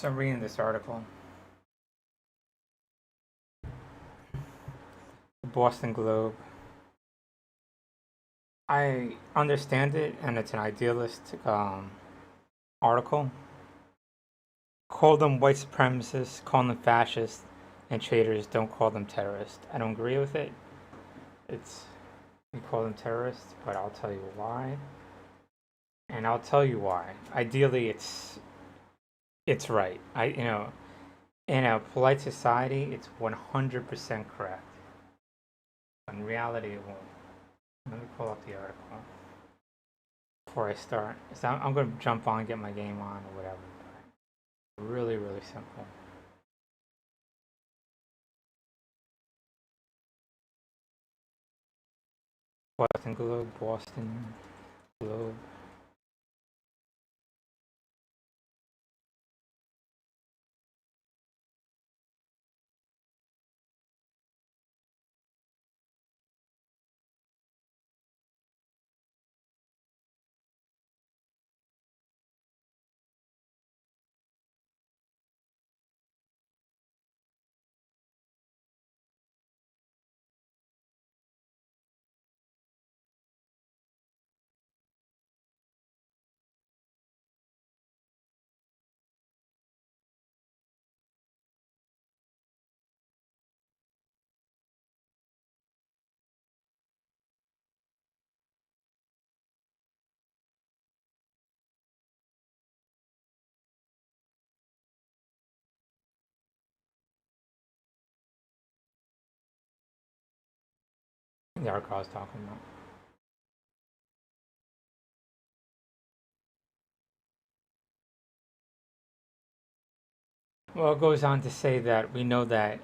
So I'm reading this article. The Boston Globe. I understand it, and it's an idealistic article. Call them white supremacists, call them fascists, and traitors. Don't call them terrorists. I don't agree with it. It's you call them terrorists, but I'll tell you why. And I'll tell you why. Ideally, it's right. In a polite society, it's 100% correct. In reality, it won't. Let me pull up the article before I start. So I'm going to jump on, get my game on, or whatever. Really, really simple. Boston Globe, Boston Globe. The article I was talking about. Well, it goes on to say that we know that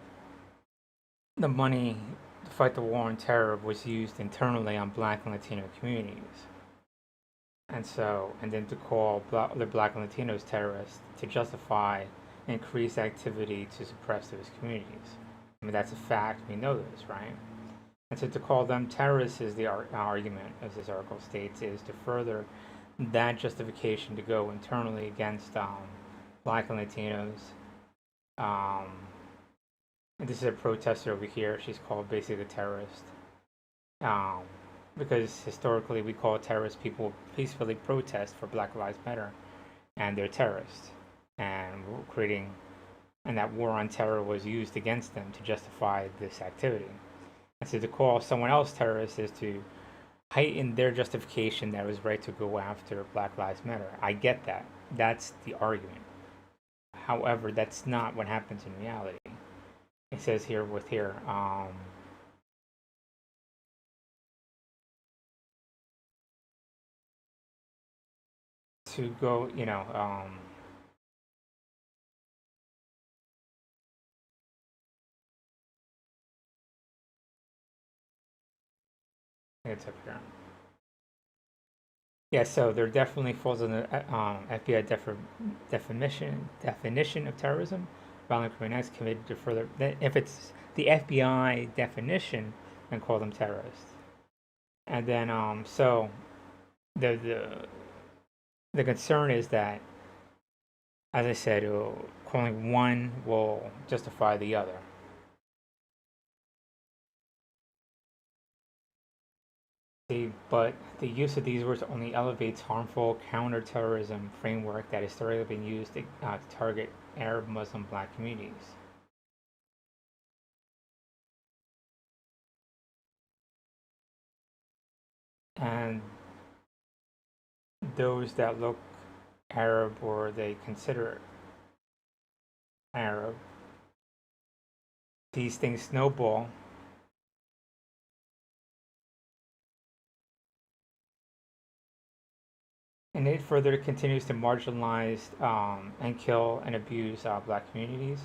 the money to fight the war on terror was used internally on Black and Latino communities. And then to call the Black and Latinos terrorists to justify increased activity to suppress those communities. I mean, that's a fact. We know this, right? And so to call them terrorists is the argument, as this article states, is to further that justification to go internally against Black and Latinos. Um, and this is a protester over here. She's called basically a terrorist. Um, because historically we call terrorists people who peacefully protest for Black Lives Matter, and they're terrorists. And we're creating, and that war on terror was used against them to justify this activity. And so to call someone else terrorist is to heighten their justification that it was right to go after Black Lives Matter. I get that. That's the argument. However, that's not what happens in reality. It says here to go, it's up here. Yeah, so there definitely falls in the FBI definition of terrorism. Violent criminal acts committed to further. If it's the FBI definition, then call them terrorists. And then so the the concern is that, as I said, calling one will justify the other. But the use of these words only elevates harmful counterterrorism framework that is thoroughly been used to target Arab, Muslim, Black communities. And those that look Arab or they consider Arab, these things snowball. And it further continues to marginalize and kill and abuse Black communities,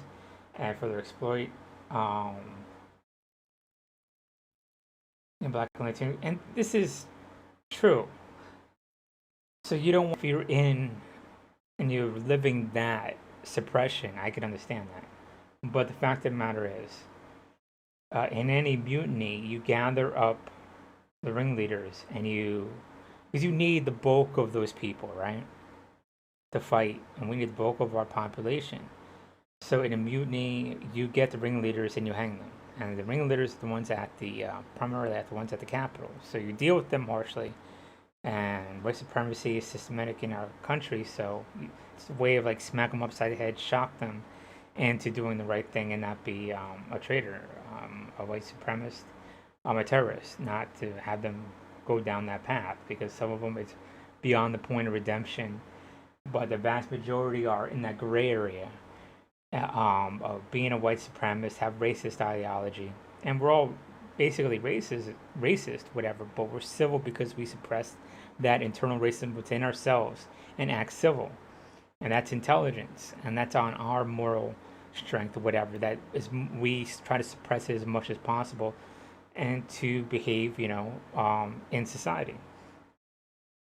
and further exploit um, in Black and Latino. And this is true. So you don't, if you're in and you're living that suppression, I can understand that. But the fact of the matter is, in any mutiny, you gather up the ringleaders and because you need the bulk of those people, right? to fight, and we need the bulk of our population. So in a mutiny, you get the ringleaders and you hang them. And the ringleaders are the ones at the, primarily the ones at the capital. So you deal with them harshly. And white supremacy is systematic in our country, so it's a way of like smack them upside the head, shock them into doing the right thing and not be a traitor, a white supremacist, a terrorist, not to have them go down that path, because some of them it's beyond the point of redemption, but the vast majority are in that gray area of being a white supremacist, have racist ideology, and we're all basically racist, whatever, but we're civil because we suppress that internal racism within ourselves and act civil. And that's intelligence, and that's on our moral strength or whatever. That is, we try to suppress it as much as possible and to behave, in society.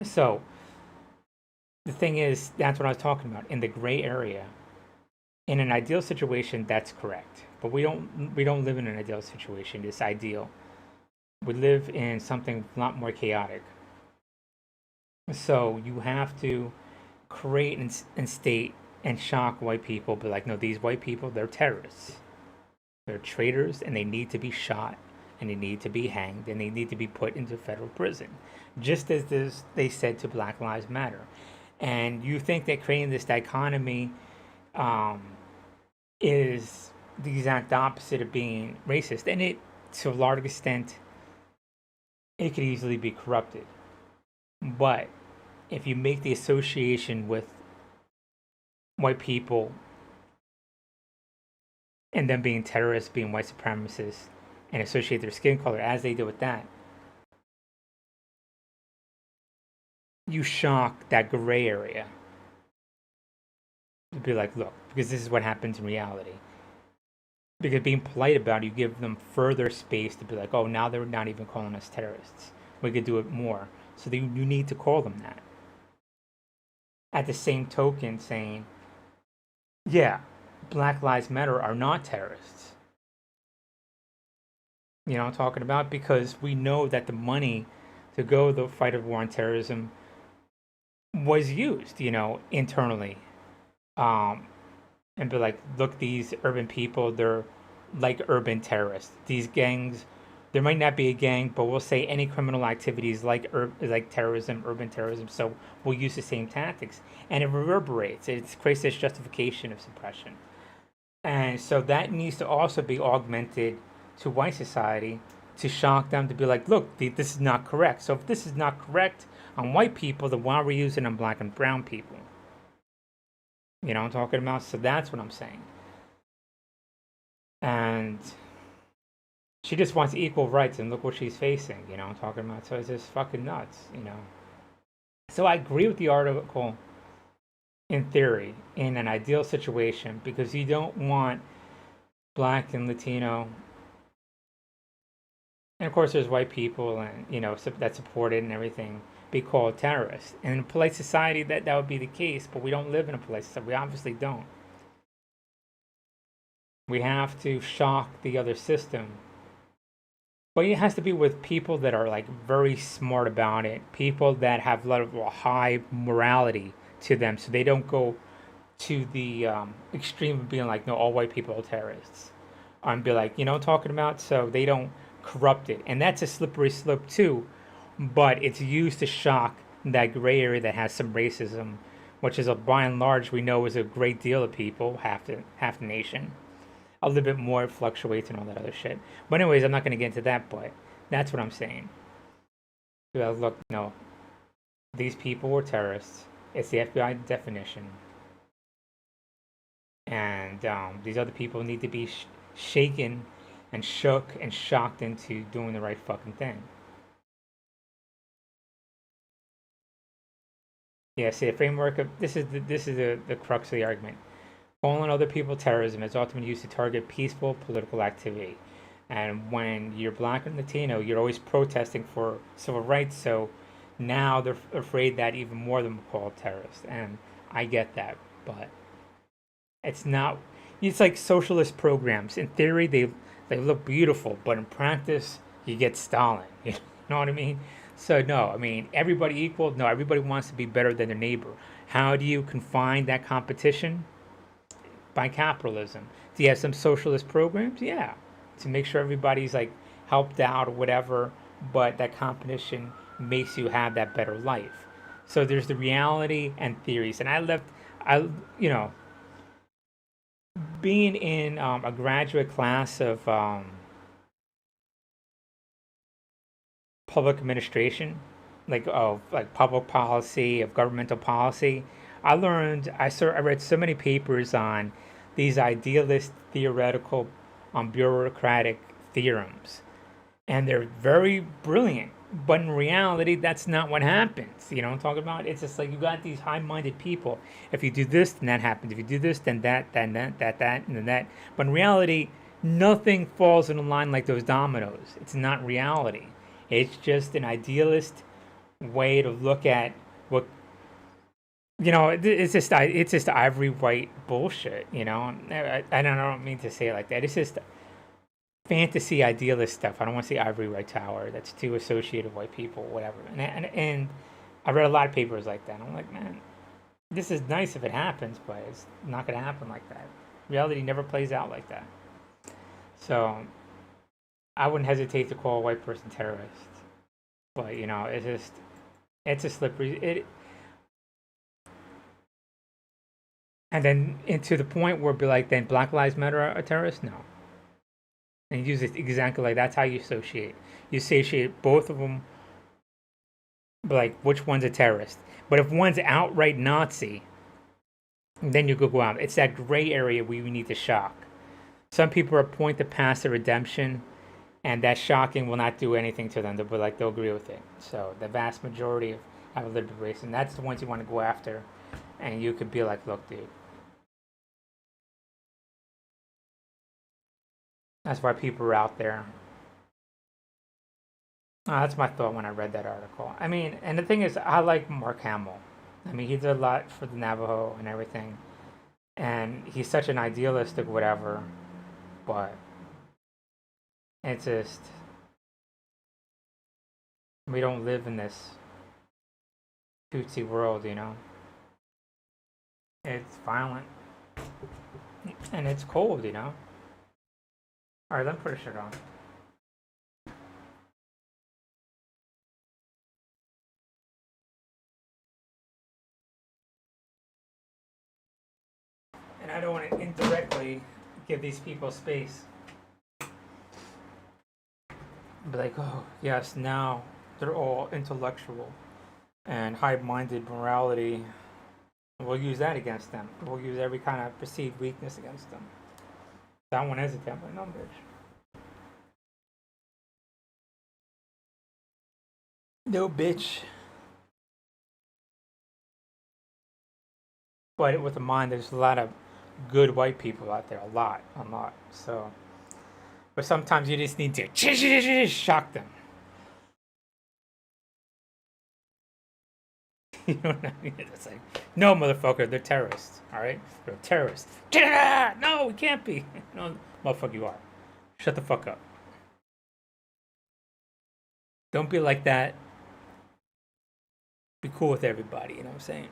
So the thing is, that's what I was talking about. In the gray area, in an ideal situation, that's correct. But we don't live in an ideal situation. It's ideal. We live in something a lot more chaotic. So you have to create and state and shock white people, but like, no, these white people, they're terrorists. They're traitors, and they need to be shot, and they need to be hanged, and they need to be put into federal prison. Just as they said to Black Lives Matter. And you think that creating this dichotomy is the exact opposite of being racist. And it, to a large extent, it could easily be corrupted. But if you make the association with white people and them being terrorists, being white supremacists, and associate their skin color as they do with that, you shock that gray area. To be like, look, because this is what happens in reality. Because being polite about it, you give them further space to be like, oh, now they're not even calling us terrorists. We could do it more. So you need to call them that. At the same token, saying, yeah, Black Lives Matter are not terrorists. You know what I'm talking about? Because we know that the money to go the fight of war on terrorism was used, internally. And be like, look, these urban people, they're like urban terrorists. These gangs, there might not be a gang, but we'll say any criminal activities like terrorism, urban terrorism. So we'll use the same tactics, and it reverberates. It creates this justification of suppression, and so that needs to also be augmented to white society to shock them, to be like, look, this is not correct. So if this is not correct on white people, then why are we using it on black and brown people? You know what I'm talking about? So that's what I'm saying. And she just wants equal rights, and look what she's facing, you know what I'm talking about? So it's just fucking nuts, So I agree with the article in theory, in an ideal situation, because you don't want black and Latino, and of course there's white people and, that support it and everything, be called terrorists. And in a polite society, that would be the case, but we don't live in a polite society. We obviously don't. We have to shock the other system. But it has to be with people that are like very smart about it, people that have a lot of high morality to them, so they don't go to the extreme of being like, no, all white people are terrorists. And be like, talking about, so they don't corrupt it. And that's a slippery slope too, but it's used to shock that gray area that has some racism, which is by and large we know is a great deal of people, half the nation. A little bit more fluctuates and all that other shit. But anyways, I'm not going to get into that, but that's what I'm saying. Look, no, these people were terrorists. It's the FBI definition. And these other people need to be shaken and shook and shocked into doing the right fucking thing. Yeah, see, the framework of this is the crux of the argument. Calling other people terrorism is ultimately used to target peaceful political activity. And when you're black and Latino, you're always protesting for civil rights. So now they're afraid that even more of them will call terrorists. And I get that, but it's not. It's like socialist programs. In theory, they look beautiful, but in practice, you get Stalin. You know what I mean? So no, I mean everybody equal. No, everybody wants to be better than their neighbor. How do you confine that competition? By capitalism. Do you have some socialist programs? Yeah, to make sure everybody's like helped out or whatever. But that competition makes you have that better life. So there's the reality and theories. And I, you know, being in a graduate class of public administration, like of like public policy, of governmental policy, I read so many papers on these idealist theoretical bureaucratic theorems, and they're very brilliant. But in reality, that's not what happens. You know what I'm talking about? It's just like you got these high-minded people. If you do this, then that happens. If you do this, then that, and then that. But in reality, nothing falls in a line like those dominoes. It's not reality. It's just an idealist way to look at what it's just ivory white bullshit. I don't mean to say it like that. It's just fantasy idealist stuff. I don't want to say ivory white tower. That's too associated with white people, whatever. And I read a lot of papers like that. I'm like, man, this is nice if it happens, but it's not going to happen like that. Reality never plays out like that. So I wouldn't hesitate to call a white person terrorist. But it's a slippery it. And then into the point where it'd be like, then Black Lives Matter are terrorists? No. And use it exactly like that's how you associate. You associate both of them, like which one's a terrorist. But if one's outright Nazi, then you could go out. It's that gray area we need to shock. Some people are point to past the redemption, and that shocking will not do anything to them. They'll agree with it. So the vast majority of have a lived race, and that's the ones you want to go after. And you could be like, look, dude, that's why people are out there. That's my thought when I read that article. I mean, and the thing is, I like Mark Hamill. I mean, he did a lot for the Navajo and everything, and he's such an idealistic whatever. But it's just we don't live in this cutesy world. It's violent and it's cold. All right, let me put a shirt on. And I don't want to indirectly give these people space. Be like, oh, yes, now they're all intellectual and high minded morality. We'll use that against them. We'll use every kind of perceived weakness against them. That one is a template, no, bitch. No, bitch. But with the mind, there's a lot of good white people out there. A lot, a lot. So, but sometimes you just need to shock them. You know what I mean? It's like, no, motherfucker, they're terrorists. All right, they're terrorists. No, we can't be. No, motherfucker, you are. Shut the fuck up. Don't be like that. Be cool with everybody. You know what I'm saying?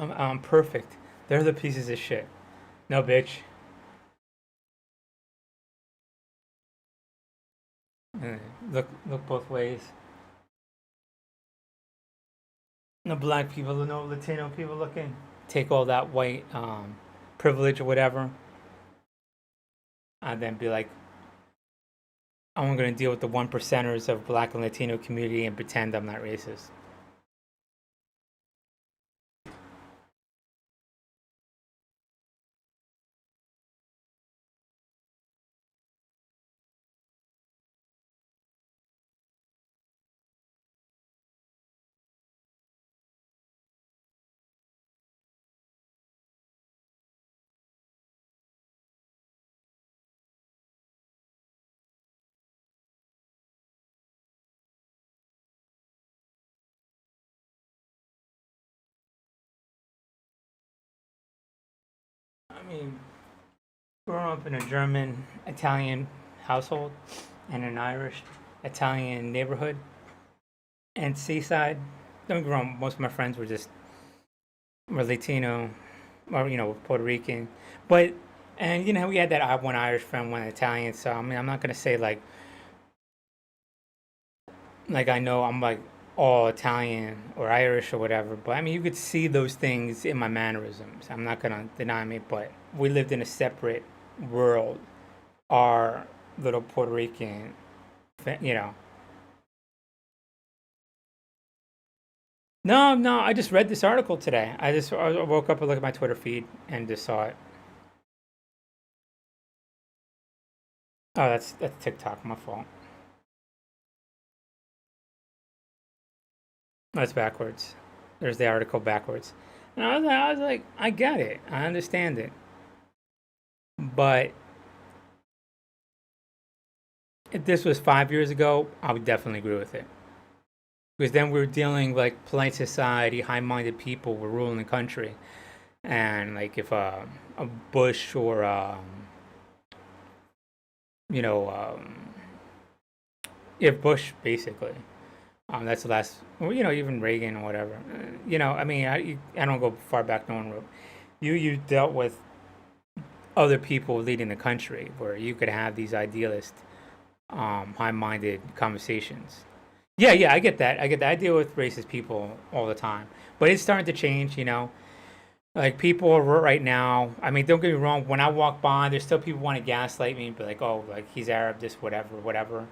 I'm perfect. They're the pieces of shit. No, bitch. Uh, look both ways. No black people, no Latino people looking. Take all that white privilege or whatever, and then be like, I'm going to deal with the one percenters of black and Latino community and pretend I'm not racist. I mean, growing up in a German Italian household and an Irish Italian neighborhood and seaside. Don't get me wrong, most of my friends were Latino or Puerto Rican, but and we had that one Irish friend, one Italian. So I mean, I'm not gonna say like I know I'm like all Italian or Irish or whatever, but I mean you could see those things in my mannerisms. I'm not gonna deny me, but we lived in a separate world. Our little Puerto Rican, you know. No, no, I just read this article today. I woke up and looked at my Twitter feed and just saw it. Oh, that's TikTok. My fault. That's backwards. There's the article backwards. And I was like, I get it. I understand it. But if this was 5 years ago, I would definitely agree with it. Because then we were dealing like polite society, high-minded people were ruling the country, and like if a Bush or you know if Bush basically, that's the last, well, even Reagan or whatever, I mean I don't go far back no one wrote. You dealt with other people leading the country where you could have these idealist, high-minded conversations. Yeah, yeah, I get that. I get that. I deal with racist people all the time, but it's starting to change. Like people are right now. I mean, don't get me wrong. When I walk by, there's still people want to gaslight me and be like, "Oh, like he's Arab, this, whatever, whatever."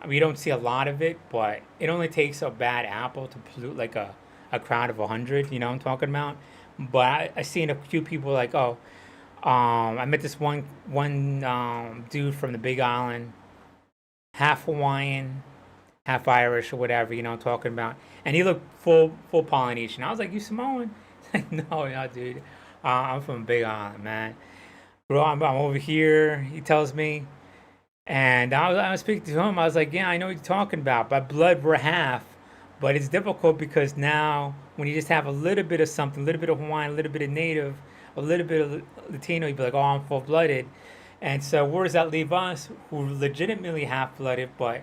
I mean, you don't see a lot of it, but it only takes a bad apple to pollute like a crowd of 100. You know what I'm talking about? But I seen a few people like, "Oh, I met this one dude from the Big Island, half Hawaiian, half Irish or whatever, I'm talking about. And he looked full Polynesian. I was like, you Samoan? Like, no, no, dude. I'm from Big Island, man. Bro, I'm over here, he tells me. And I was speaking to him. I was like, yeah, I know what you're talking about. By blood, we're half. But it's difficult because now, when you just have a little bit of something, a little bit of Hawaiian, a little bit of Native, a little bit of Latino, you'd be like, oh, I'm full blooded. And so, where does that leave us, who are legitimately half blooded, but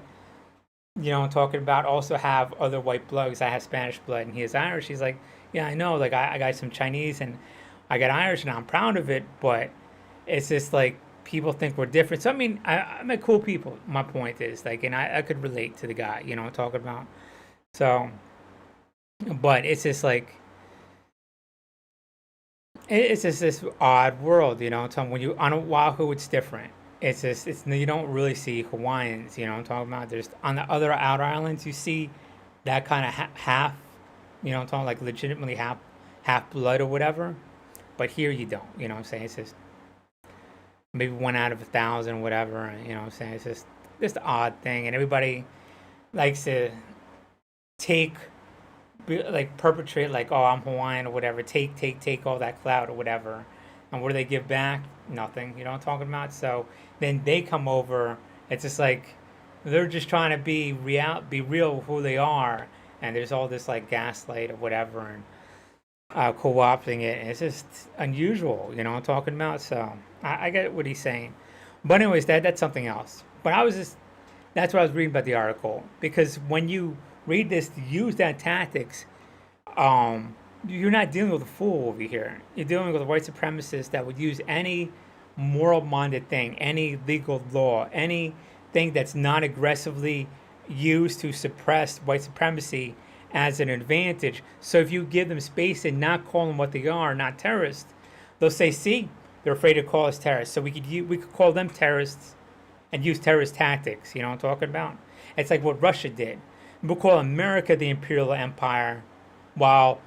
I'm talking about also have other white blood because I have Spanish blood and he is Irish. He's like, yeah, I know. Like, I got some Chinese and I got Irish and I'm proud of it, but it's just like people think we're different. So, I mean, I met cool people. My point is, like, and I could relate to the guy, I'm talking about. So, but it's just like, it's just this odd world, So when you on Oahu, it's different. It's you don't really see Hawaiians, I'm talking about. There's on the other outer islands you see that kind of half, I'm talking like legitimately half blood or whatever. But here you don't, what I'm saying. It's just maybe one out of 1,000, whatever. What I'm saying. It's just an odd thing, and everybody likes to take like perpetrate like, oh, I'm Hawaiian or whatever. Take all that clout or whatever. And what do they give back? Nothing. You know what I'm talking about? So then they come over. It's just like they're just trying to be real with who they are. And there's all this like gaslight or whatever and co-opting it. And it's just unusual. You know what I'm talking about? So I get what he's saying. But anyways, that's something else. But that's what I was reading about the article. Because when you read this, use that tactics, you're not dealing with a fool over here. You're dealing with a white supremacist that would use any moral-minded thing, any legal law, anything that's not aggressively used to suppress white supremacy as an advantage. So if you give them space and not call them what they are, not terrorists, they'll say, see, they're afraid to call us terrorists. So we could call them terrorists and use terrorist tactics. You know what I'm talking about? It's like what Russia did. We'll call America the imperial empire while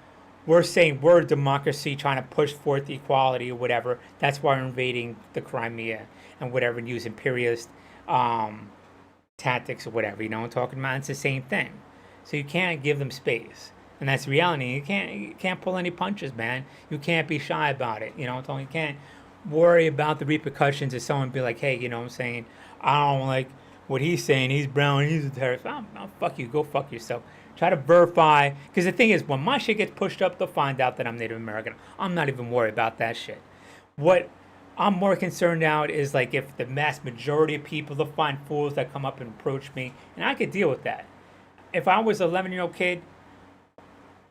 we're saying we're a democracy trying to push forth equality or whatever. That's why we're invading the Crimea and whatever and use imperialist tactics or whatever. You know what I'm talking about? It's the same thing. So you can't give them space. And that's reality. You can't pull any punches, man. You can't be shy about it. You know what I'm talking? You can't worry about the repercussions if someone be like, hey, you know what I'm saying? I don't like what he's saying. He's brown. He's a terrorist. Oh, fuck you. Go fuck yourself. Try to verify. Because the thing is, when my shit gets pushed up, they'll find out that I'm Native American. I'm not even worried about that shit. What I'm more concerned now is like if the mass majority of people, they'll find fools that come up and approach me, and I could deal with that. If I was an 11-year-old kid,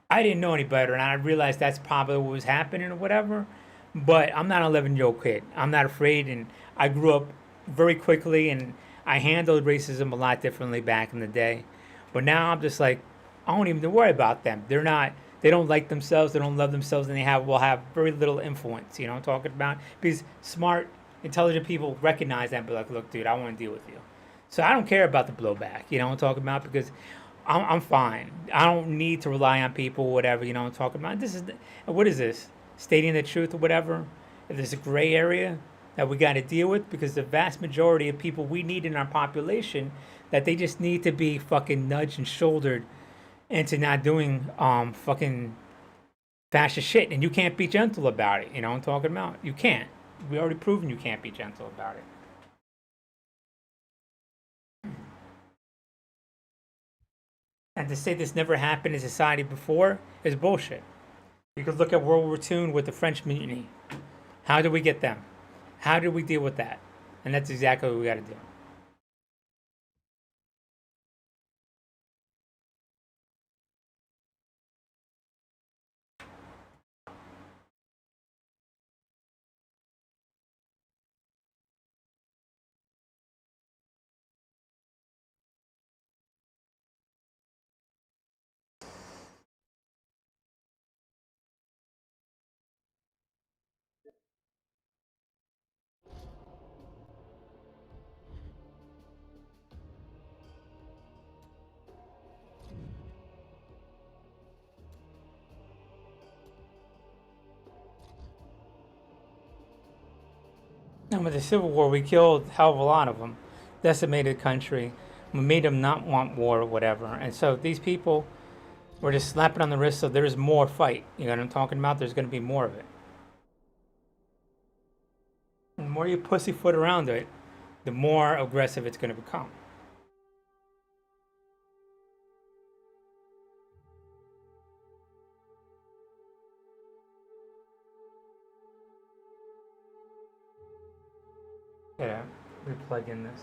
I didn't know any better, and I realized that's probably what was happening or whatever. But I'm not an 11-year-old kid. I'm not afraid, and I grew up very quickly, and I handled racism a lot differently back in the day. But now I'm just like, I don't even worry about them. They're not. They don't like themselves. They don't love themselves, and they will have very little influence. You know what I'm talking about? Because smart, intelligent people recognize that and be like, look, dude, I want to deal with you. So I don't care about the blowback. You know what I'm talking about? Because I'm fine. I don't need to rely on people, whatever. You know what I'm talking about? What is this? Stating the truth or whatever? If there's a gray area that we got to deal with, because the vast majority of people we need in our population, that they just need to be fucking nudged and shouldered into not doing fucking fascist shit. And you can't be gentle about it. You know what I'm talking about? You can't. We already proven you can't be gentle about it. And to say this never happened in society before is bullshit. You could look at World War II with the French mutiny. How did we get them? How did we deal with that? And that's exactly what we got to do. And with the Civil War, we killed a hell of a lot of them, decimated the country, we made them not want war or whatever. And so these people were just slapping on the wrist, so there's more fight. You know what I'm talking about? There's going to be more of it. And the more you pussyfoot around it, the more aggressive it's going to become. Yeah, we plug in this.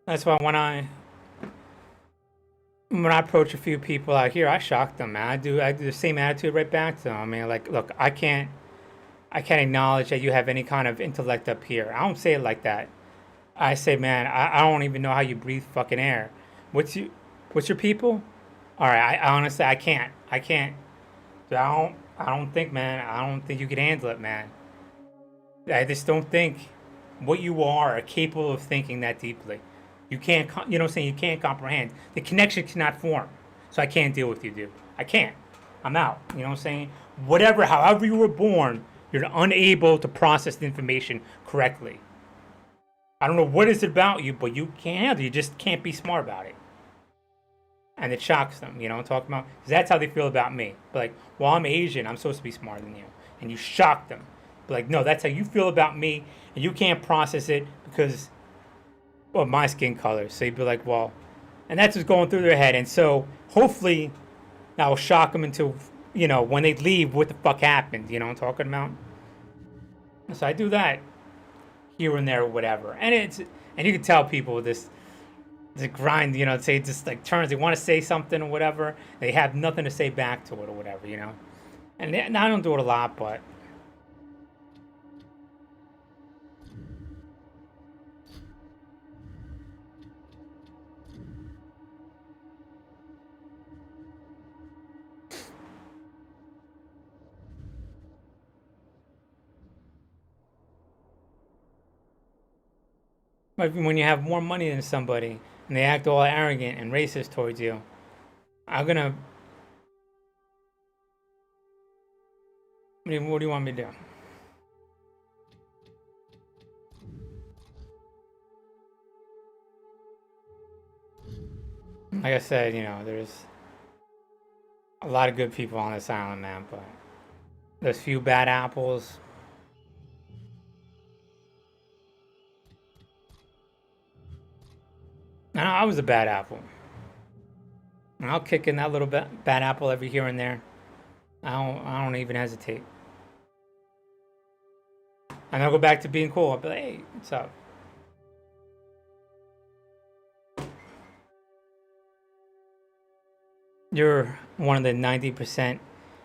That's why when I approach a few people out here, I shock them, man. I do the same attitude right back to them. I mean, like, look, I can't acknowledge that you have any kind of intellect up here. I don't say it like that. I say, man, I don't even know how you breathe fucking air. What's your people? All right, I honestly, I can't. I don't think, man. I don't think you could handle it, man. I just don't think what you are capable of thinking that deeply. You can't, you know what I'm saying? You can't comprehend. The connection cannot form. So I can't deal with you, dude. I can't. I'm out. You know what I'm saying? Whatever, however you were born, you're unable to process the information correctly. I don't know what is it about you, but you can't handle it. You just can't be smart about it. And it shocks them, you know what I'm talking about? Because that's how they feel about me. But like, well, I'm Asian, I'm supposed to be smarter than you. And you shock them. But like, no, that's how you feel about me, and you can't process it because of my skin color. So you'd be like, well, and that's what's going through their head. And so hopefully that will shock them into, when they leave, what the fuck happened, you know what I'm talking about? So I do that here and there or whatever. And you can tell people this the grind, say just like turns. They want to say something or whatever. They have nothing to say back to it or whatever. And I don't do it a lot, but when you have more money than somebody and they act all arrogant and racist towards you, I'm gonna. I mean, what do you want me to do? Like I said, there's a lot of good people on this island, man, but those few bad apples. I was a bad apple. I'll kick in that little bad apple every here and there. I don't even hesitate. And I'll go back to being cool. I'll be like, hey, what's up? You're one of the 90%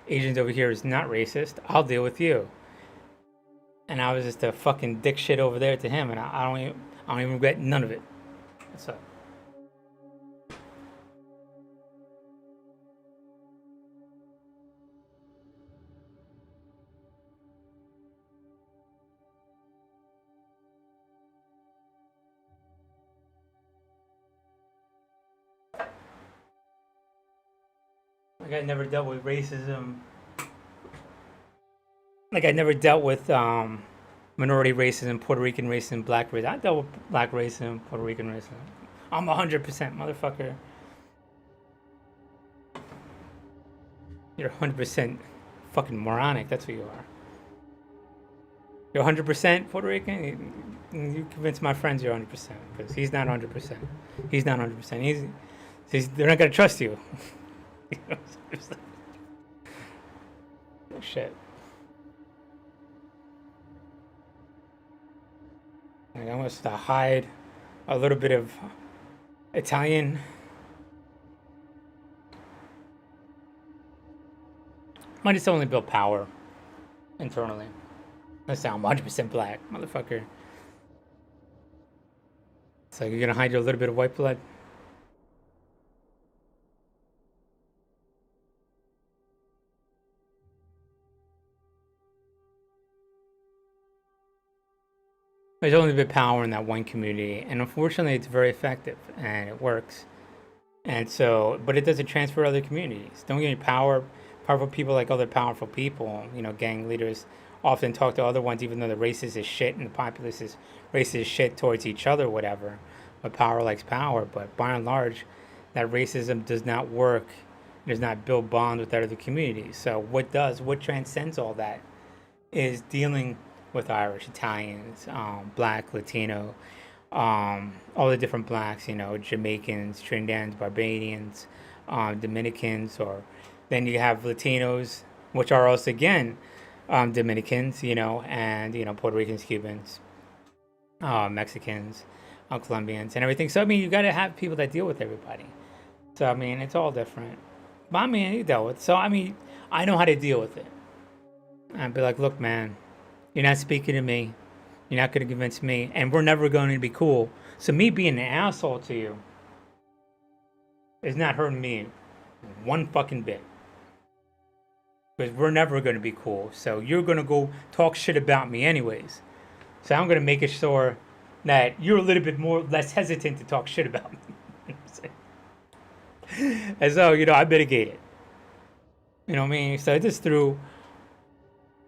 Asians over here is not racist. I'll deal with you. And I was just a fucking dick shit over there to him, and I don't even regret none of it. What's up? Like I never dealt with racism. Like I never dealt with minority racism, Puerto Rican racism, black racism. I dealt with black racism, Puerto Rican racism. I'm 100% motherfucker. You're 100% fucking moronic. That's what you are. You're 100% Puerto Rican. You convince my friends you're 100% because he's not 100%. He's not 100%. They're not gonna trust you. Oh shit. Like I want to hide a little bit of Italian. Might just only build power internally. Let's say I'm 100% black, motherfucker. It's like you're gonna hide your little bit of white blood. There's only a bit of power in that one community, and unfortunately, it's very effective and it works. And so, but it doesn't transfer to other communities. Don't give me power. Powerful people like other powerful people. You know, gang leaders often talk to other ones, even though the racist is shit and the populace is racist shit towards each other, whatever. But power likes power. But by and large, that racism does not work. It does not build bonds with other communities. So what does? What transcends all that is dealing with Irish, Italians, Black, Latino, all the different blacks, you know, Jamaicans, Trinidadians, Barbadians, Dominicans, or then you have Latinos, which are also again Dominicans, you know, and you know Puerto Ricans, Cubans, Mexicans, Colombians, and everything. So I mean, you got to have people that deal with everybody. So I mean, it's all different. But I mean, you dealt with. So I mean, I know how to deal with it. I'd be like, look, man, you're not speaking to me. You're not going to convince me, and we're never going to be cool. So me being an asshole to you is not hurting me one fucking bit. Because we're never going to be cool. So you're going to go talk shit about me anyways. So I'm going to make it sure that you're a little bit less hesitant to talk shit about me. And so, you know, I mitigate it. You know what I mean? So just through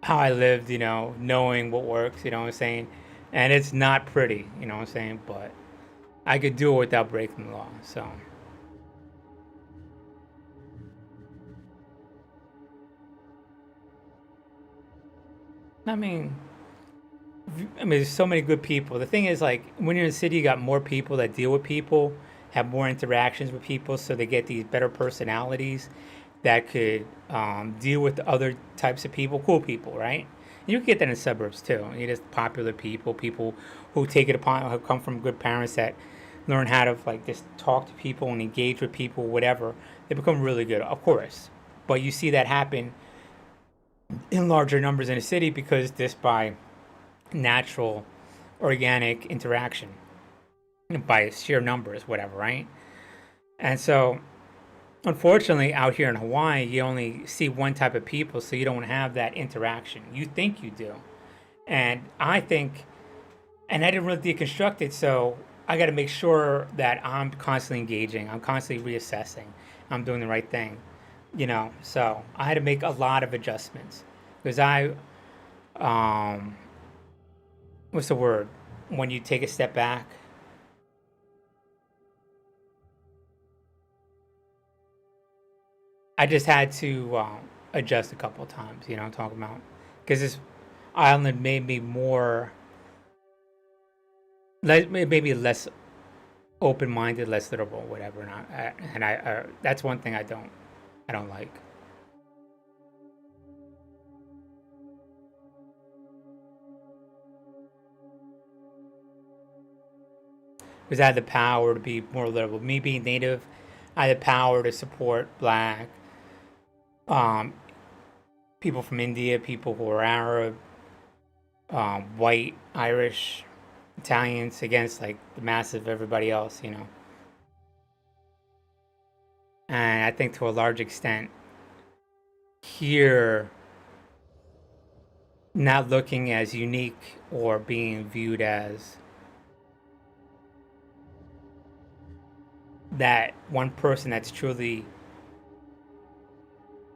how I lived, you know, knowing what works, you know what I'm saying? And it's not pretty, you know what I'm saying? But I could do it without breaking the law, so. I mean, there's so many good people. The thing is, like, when you're in the city, you got more people that deal with people, have more interactions with people, so they get these better personalities that could deal with other types of people, cool people, right? And you can get that in the suburbs too. You just popular people, people who take it upon, who come from good parents that learn how to like just talk to people and engage with people, whatever. They become really good, of course. But you see that happen in larger numbers in a city because just by natural, organic interaction, by sheer numbers, whatever, right? And so unfortunately, out here in Hawaii, you only see one type of people, so you don't have that interaction. You think you do. And I think, and I didn't really deconstruct it, so I got to make sure that I'm constantly engaging, I'm constantly reassessing, I'm doing the right thing, you know. So I had to make a lot of adjustments because what's the word? When you take a step back, I just had to adjust a couple of times. You know what I'm talking about? Because this island made me more, maybe less open-minded, less liberal, whatever. And I that's one thing I don't like. Because I had the power to be more liberal. Me being native, I had the power to support black, um, people from India, people who are Arab, white, Irish, Italians against like the massive everybody else, you know. And I think to a large extent, here, not looking as unique or being viewed as that one person that's truly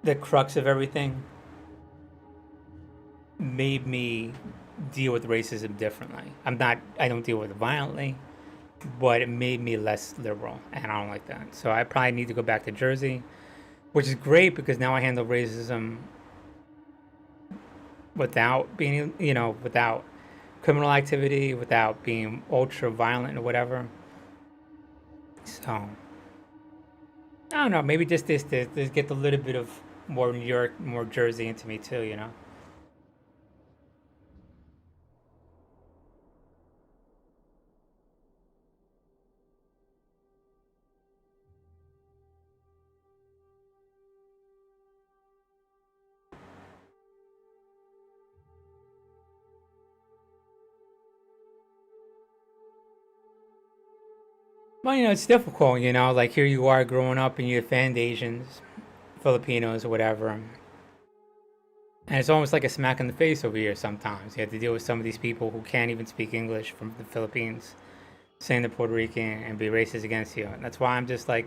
the crux of everything made me deal with racism differently. I don't deal with it violently, but it made me less liberal, and I don't like that. So I probably need to go back to Jersey, which is great because now I handle racism without being, you know, without criminal activity, without being ultra violent or whatever. So I don't know. Maybe just this get a little bit of more New York, more Jersey into me too. You know. Well, you know, it's difficult. You know, like here you are growing up and you offend Asians, Filipinos, or whatever, and it's almost like a smack in the face over here. Sometimes you have to deal with some of these people who can't even speak English from the Philippines, saying they're Puerto Rican and be racist against you. And that's why I'm just like,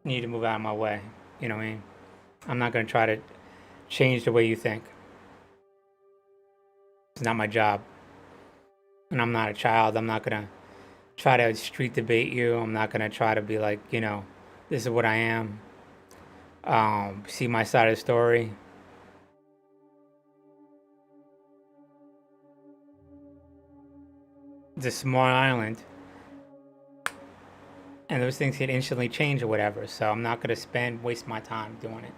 need to move out of my way. You know what I mean? I'm not going to try to change the way you think. It's not my job. And I'm not a child. I'm not going to try to street debate you. I'm not going to try to be like, you know, this is what I am. See my side of the story. It's a small island. And those things can instantly change or whatever. So I'm not going to waste my time doing it.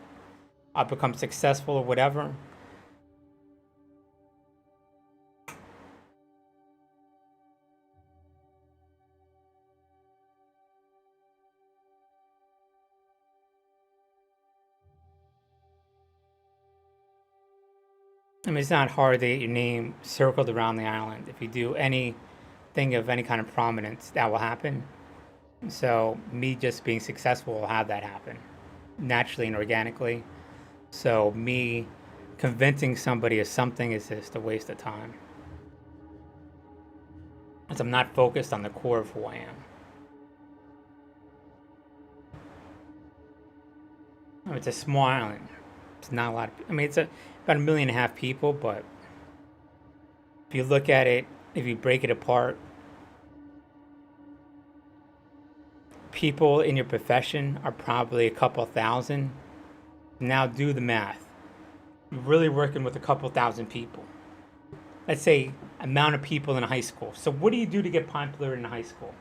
I'll become successful or whatever. I mean, it's not hard to get your name circled around the island. If you do anything of any kind of prominence, that will happen. So me just being successful will have that happen naturally and organically. So me convincing somebody of something is just a waste of time. Because I'm not focused on the core of who I am. I mean, it's a small island. It's not a lot of, I mean, about 1.5 million people, but if you look at it, if you break it apart, people in your profession are probably a couple thousand. Now do the math. You're really working with a couple thousand people. Let's say amount of people in a high school. So what do you do to get popular in high school?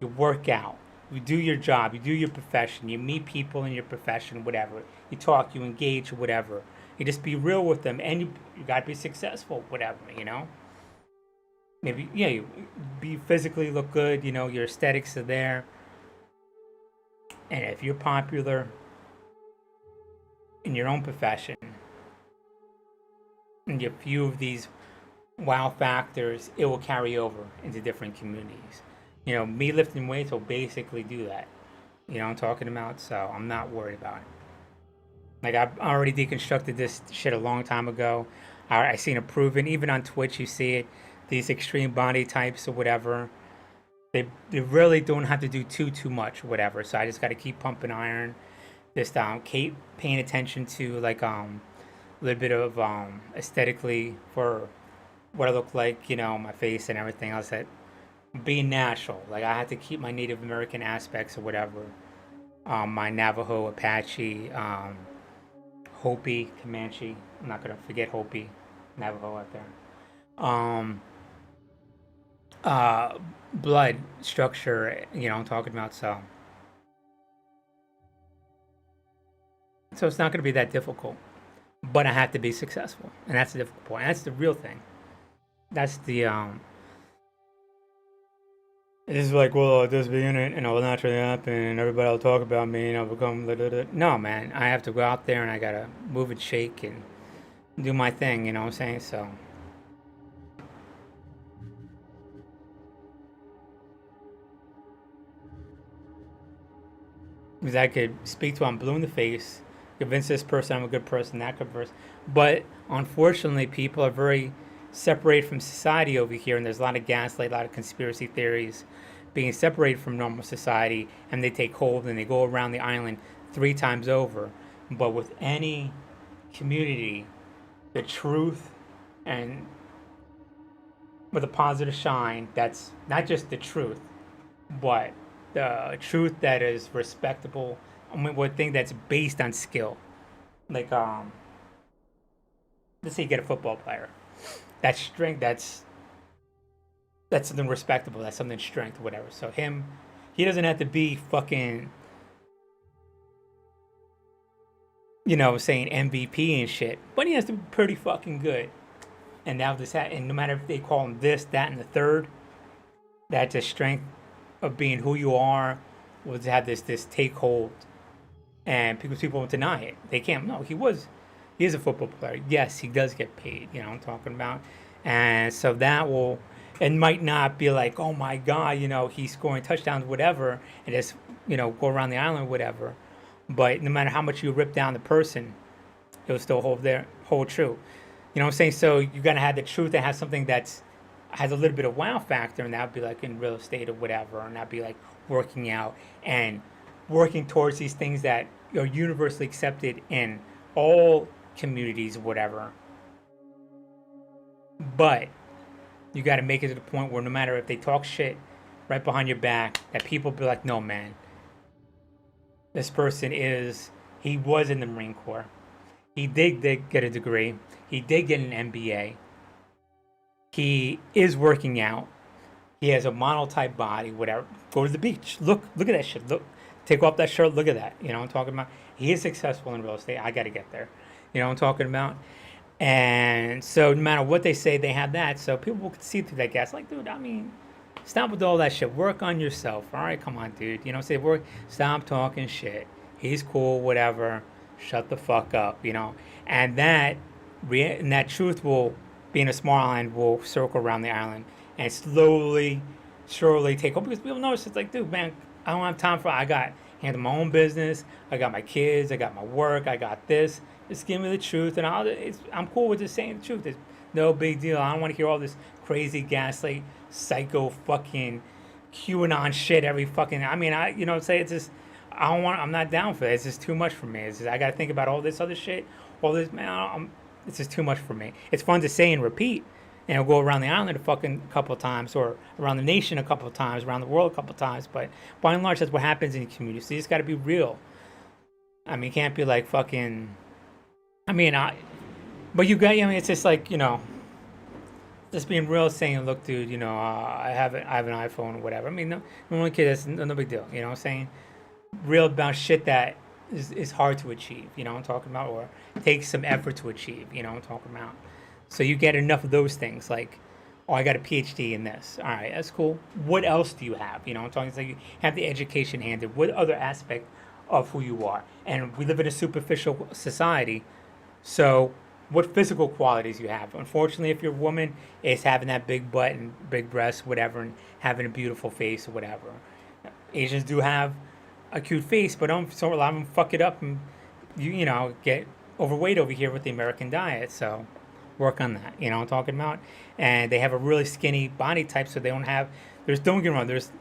You work out. You do your job. You do your profession. You meet people in your profession, whatever. You talk. You engage, whatever. You just be real with them, and you got to be successful, whatever. You know. Maybe you be physically look good. You know, your aesthetics are there. And if you're popular in your own profession, and you have a few of these wow factors, it will carry over into different communities. You know, me lifting weights will basically do that. You know what I'm talking about? So I'm not worried about it. Like, I've already deconstructed this shit a long time ago. I seen it proven. Even on Twitch, you see it. These extreme body types or whatever. They really don't have to do too much, whatever. So I just got to keep pumping iron. Just keep paying attention to, like, a little bit of aesthetically for what I look like, you know, my face and everything else. That being natural. Like, I had to keep my Native American aspects or whatever. My Navajo, Apache, Hopi, Comanche. I'm not gonna forget Hopi, Navajo out there. Um, uh, Blood structure. I'm talking about. So it's not gonna be that difficult. But I have to be successful, and that's the difficult point. That's the real thing. That's the It's like, well, I'll just be in it, and it'll naturally happen, and everybody will talk about me, and I'll become. Da, da, da. No, man, I have to go out there, and I gotta move and shake and do my thing. You know what I'm saying? So, because I could speak to, I'm blue in the face, convince this person I'm a good person, that good person. But unfortunately, people are very separated from society over here, and there's a lot of gaslight, a lot of conspiracy theories being separated from normal society, and they take hold and they go around the island 3 times over. But with any community, the truth and with a positive shine, that's not just the truth, but the truth that is respectable. I mean, one thing that's based on skill. Like, let's say you get a football player. That's strength. That's something respectable. That's something strength, or whatever. So he doesn't have to be fucking, saying MVP and shit. But he has to be pretty fucking good. And now and no matter if they call him this, that, and the third, that's a strength of being who you are. Will have this take hold, and people won't deny it. They can't. No, he is a football player. Yes, he does get paid. You know what I'm talking about. And so that will, it might not be like, oh my God, he's scoring touchdowns, whatever, and just, go around the island, whatever. But no matter how much you rip down the person, he'll still hold true. You know what I'm saying? So you gotta have the truth that has something has a little bit of wow factor, and that'd be like in real estate or whatever, and that'd be like working out and working towards these things that are universally accepted in all communities, whatever. But you got to make it to the point where no matter if they talk shit right behind your back, that people be like, no, man, this person he was in the Marine Corps. He did get a degree. He did get an MBA. He is working out. He has a model type body, whatever. Go to the beach. Look at that shit. Look, take off that shirt. Look at that. You know what I'm talking about? He is successful in real estate. I got to get there. You know what I'm talking about? And so no matter what they say, they have that. So people can see through that gas. Like, dude, I mean, stop with all that shit. Work on yourself. All right, come on, dude. Stop talking shit. He's cool, whatever. Shut the fuck up, And that truth will, being a small island, will circle around the island and slowly, surely take over. Because people notice it's like, dude, man, I don't have time I got handle my own business. I got my kids. I got my work. I got this. Just give me the truth, and I'm cool with just saying the truth. It's no big deal. I don't want to hear all this crazy gaslight, psycho, fucking QAnon shit every fucking. I mean, say it's just. I'm not down for it. It's just too much for me. It's just, I got to think about all this other shit. All this, man. It's just too much for me. It's fun to say and repeat, and I'll go around the island a fucking couple of times, or around the nation a couple of times, around the world a couple of times. But by and large, that's what happens in the community. So you just got to be real. I mean, you can't be like fucking. But you got. It's just like just being real, saying, look, dude, I have an iPhone or whatever. I mean, no kid, that's no big deal. You know what I'm saying? Real about shit that is hard to achieve. You know what I'm talking about, or takes some effort to achieve. You know what I'm talking about. So you get enough of those things, like, oh, I got a PhD in this. All right, that's cool. What else do you have? You know what I'm talking. It's like you have the education handed. What other aspect of who you are? And we live in a superficial society. So, what physical qualities you have? Unfortunately, if you're a woman, it's having that big butt and big breasts, whatever, and having a beautiful face or whatever. Asians do have a cute face, but so a lot of them fuck it up and get overweight over here with the American diet. So, work on that. You know what I'm talking about? And they have a really skinny body type, so they don't have. Don't get me wrong. There's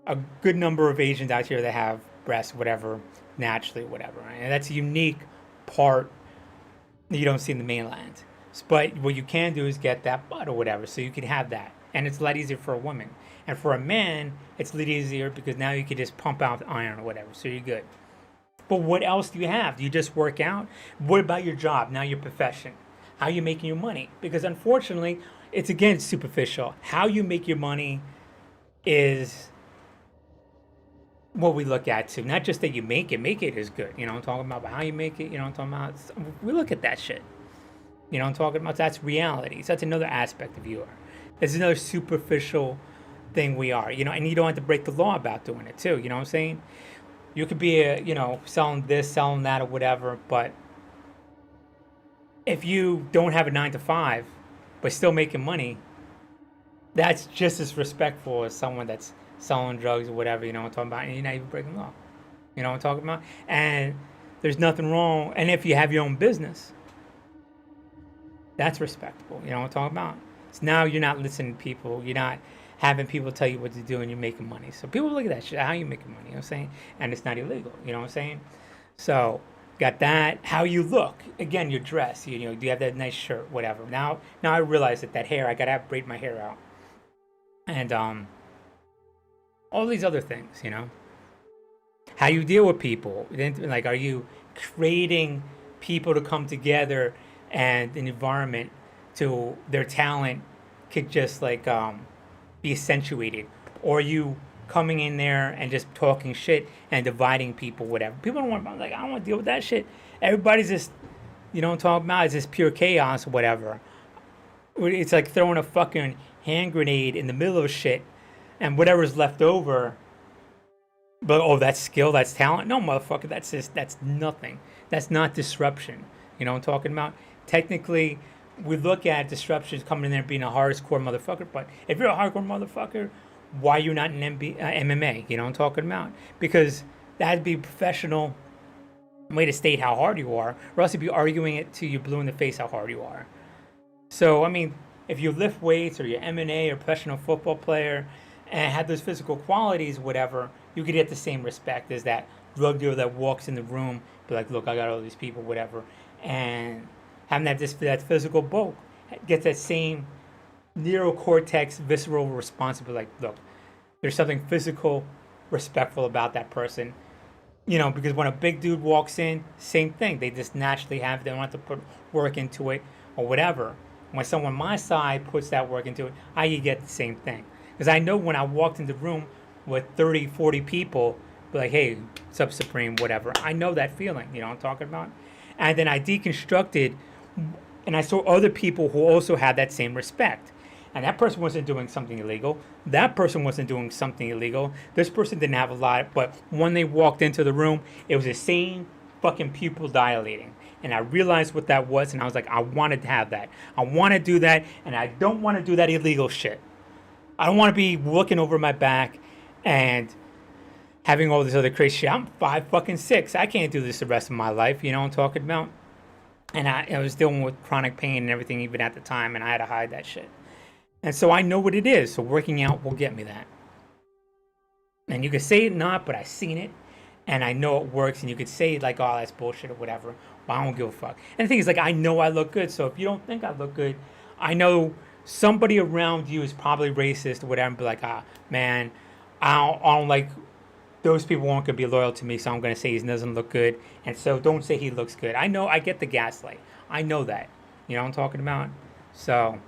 a good number of Asians out here that have breasts, whatever, naturally, whatever, right? And that's a unique part you don't see in the mainland. But what you can do is get that butt or whatever, so you can have that. And it's a lot easier for a woman. And for a man, it's a little easier because now you can just pump out iron or whatever, so you're good. But what else do you have? Do you just work out? What about your job? Now your profession. How are you making your money? Because unfortunately, it's again superficial. How you make your money is what we look at too. Not just that you make it. Make it is good. You know what I'm talking about? But how you make it, you know what I'm talking about? We look at that shit. You know what I'm talking about? That's reality. So that's another aspect of you are. It's another superficial thing we are. You know, and you don't have to break the law about doing it too. You know what I'm saying? You could be selling this, selling that, or whatever, but if you don't have a 9 to 5 but still making money, that's just as respectful as someone that's selling drugs or whatever, you know what I'm talking about, and you're not even breaking law. You know what I'm talking about? And there's nothing wrong. And if you have your own business, that's respectable. You know what I'm talking about? So now you're not listening to people. You're not having people tell you what to do and you're making money. So people look at that shit. How you making money? You know what I'm saying? And it's not illegal. You know what I'm saying? So got that. How you look. Again, your dress. You know, do you have that nice shirt? Whatever. Now I realize that hair, I got to braid my hair out. And all these other things, you know. How you deal with people. Like, are you creating people to come together and an environment to their talent could just like be accentuated? Or are you coming in there and just talking shit and dividing people, whatever? People don't want, like, I don't want to deal with that shit. Everybody's just, you know what I'm talking about? It's just pure chaos or whatever. It's like throwing a fucking hand grenade in the middle of shit and whatever's left over. But, oh, that's skill, that's talent? No, motherfucker, that's nothing. That's not disruption. You know what I'm talking about? Technically, we look at disruptions coming in there being a hardcore motherfucker, but if you're a hardcore motherfucker, why are you not in MMA? You know what I'm talking about? Because that'd be a professional way to state how hard you are, or else you'd be arguing it till you're blue in the face how hard you are. So, I mean, if you lift weights or you're MMA or professional football player and have those physical qualities, whatever, you could get the same respect as that drug dealer that walks in the room, be like, look, I got all these people, whatever, and having that physical bulk gets that same neurocortex visceral response to be like, look, there's something physical, respectful about that person. You know, because when a big dude walks in, same thing. They just naturally they don't have to put work into it or whatever. When someone my side puts that work into it, I get the same thing. Because I know when I walked in the room with 30, 40 people, be like, hey, what's up, Supreme, whatever. I know that feeling, you know what I'm talking about? And then I deconstructed, and I saw other people who also had that same respect. And that person wasn't doing something illegal. That person wasn't doing something illegal. This person didn't have a lot, but when they walked into the room, it was the same fucking pupil dilating. And I realized what that was, and I was like, I wanted to have that. I want to do that, and I don't want to do that illegal shit. I don't want to be looking over my back and having all this other crazy shit. I'm 5'6". I can't do this the rest of my life, you know what I'm talking about? And I was dealing with chronic pain and everything even at the time, and I had to hide that shit. And so I know what it is, so working out will get me that. And you could say it not, but I've seen it, and I know it works, and you could say like, oh, that's bullshit or whatever, but I don't give a fuck. And the thing is, like, I know I look good, so if you don't think I look good, I know somebody around you is probably racist or whatever, and be like, man, I don't like, those people aren't going to be loyal to me, so I'm going to say he doesn't look good, and so don't say he looks good. I know, I get the gaslight. I know that. You know what I'm talking about? So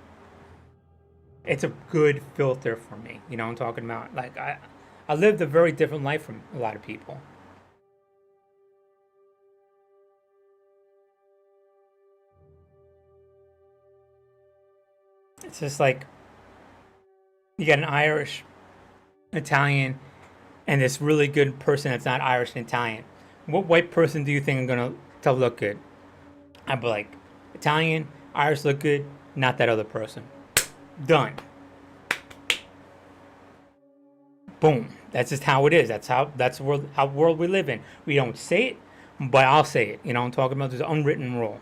it's a good filter for me. You know what I'm talking about? Like, I lived a very different life from a lot of people. It's just like, you got an Irish, Italian, and this really good person that's not Irish and Italian. What white person do you think I'm going to look good? I'd be like, Italian, Irish look good, not that other person. Done. Boom. That's just how it is. That's how world we live in. We don't say it, but I'll say it. You know what I'm talking about? There's an unwritten rule.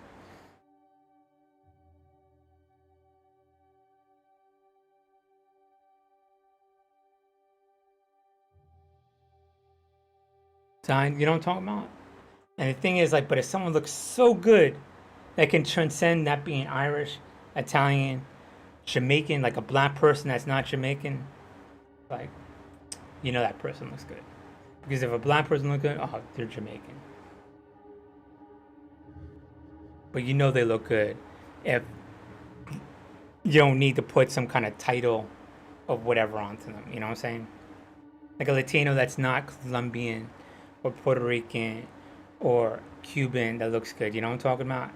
You know what I'm talking about? And the thing is, like, but if someone looks so good that can transcend that being Irish, Italian, Jamaican, like a black person that's not Jamaican, like, you know that person looks good. Because if a black person looks good, oh, they're Jamaican. but you know they look good if you don't need to put some kind of title of whatever onto them. You know what I'm saying? Like a Latino that's not Colombian or Puerto Rican or Cuban that looks good. You know what I'm talking about?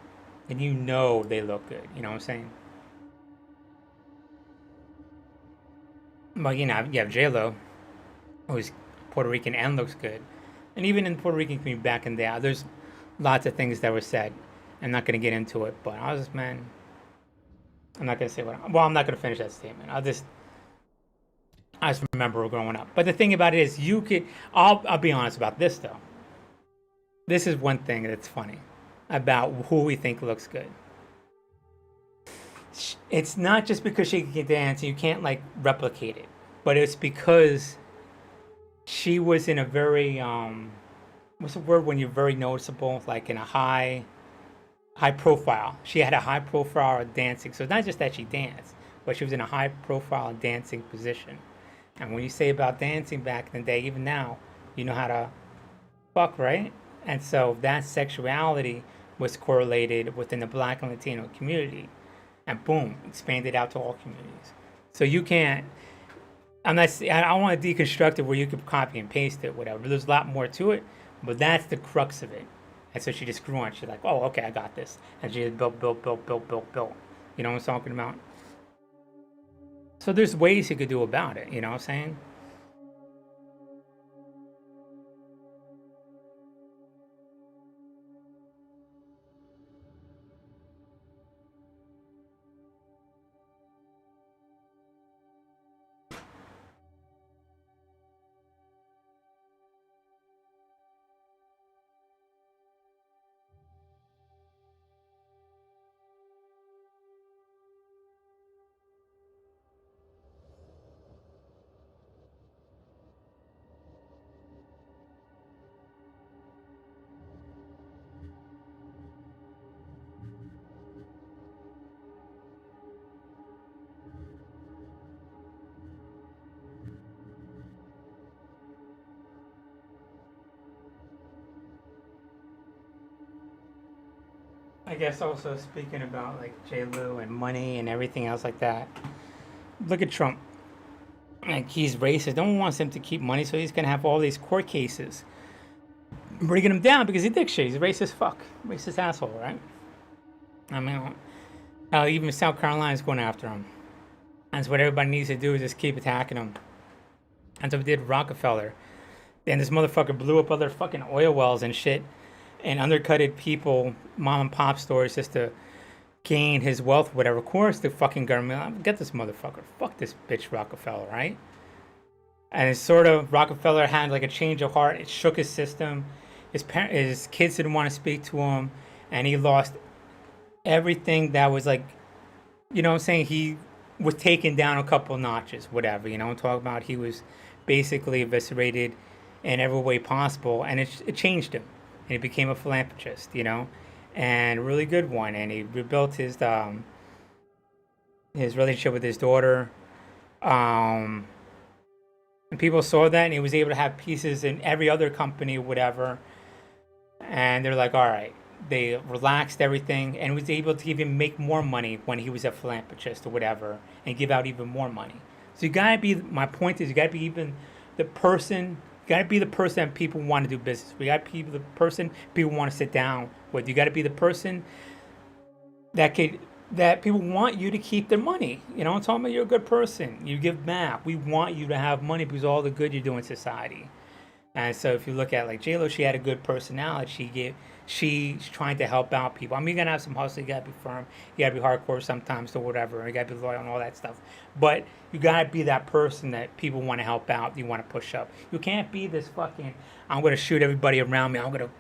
And you know they look good. You know what I'm saying? But you know, you have J-Lo, who's Puerto Rican and looks good. And even in the Puerto Rican community back in there, there's lots of things that were said. I'm not going to get into it, but I was just, man, I'm not going to say what, I'm not going to finish that statement. I just remember growing up. But the thing about it is, I'll be honest about this, though. This is one thing that's funny about who we think looks good. It's not just because she can dance and you can't, like, replicate it. But it's because she was in a very, what's the word when you're very noticeable? Like in a high profile. She had a high profile of dancing. So it's not just that she danced, but she was in a high profile dancing position. And when you say about dancing back in the day, even now, you know how to fuck, right? And so that sexuality was correlated within the Black and Latino community. And boom, expanded out to all communities. So you can't, I don't want to deconstruct it where you could copy and paste it, whatever. There's a lot more to it, but that's the crux of it. And so she just grew on. She's like, oh, okay, I got this. And she just built. You know what I'm talking about? So there's ways you could do about it, you know what I'm saying? I guess also speaking about like J-Lo and money and everything else like that. Look at Trump. Like he's racist. No one wants him to keep money, so he's gonna have all these court cases bringing him down because he dick shit. He's a racist fuck, racist asshole, right? I mean, even South Carolina's going after him. That's what everybody needs to do is just keep attacking him. That's what we did Rockefeller. Then this motherfucker blew up other fucking oil wells and shit and undercutted people, mom and pop stores just to gain his wealth, whatever. Of course, the fucking government, get this motherfucker. Fuck this bitch Rockefeller, right? And it's sort of, Rockefeller had like a change of heart. It shook his system. His kids didn't want to speak to him. And he lost everything that was like, you know what I'm saying? He was taken down a couple notches, whatever. You know what I'm talking about? He was basically eviscerated in every way possible. And it changed him. And he became a philanthropist, you know? And a really good one. And he rebuilt his relationship with his daughter. And people saw that, and he was able to have pieces in every other company, whatever. And they're like, all right. They relaxed everything, and was able to even make more money when he was a philanthropist or whatever, and give out even more money. So you gotta be. My point is, you gotta be even the person. You gotta be the person that people want to do business. We gotta be the person people want to sit down with. You gotta be the person that people want you to keep their money. You know, I'm talking about you're a good person. You give back. We want you to have money because of all the good you do in society. And so if you look at like J-Lo, she had a good personality. She's trying to help out people. I mean, you're gonna have some hustle. You gotta be firm. You gotta be hardcore sometimes or whatever. You gotta be loyal and all that stuff. But you gotta be that person that people want to help out. You want to push up. You can't be this fucking. I'm gonna shoot everybody around me. I'm gonna.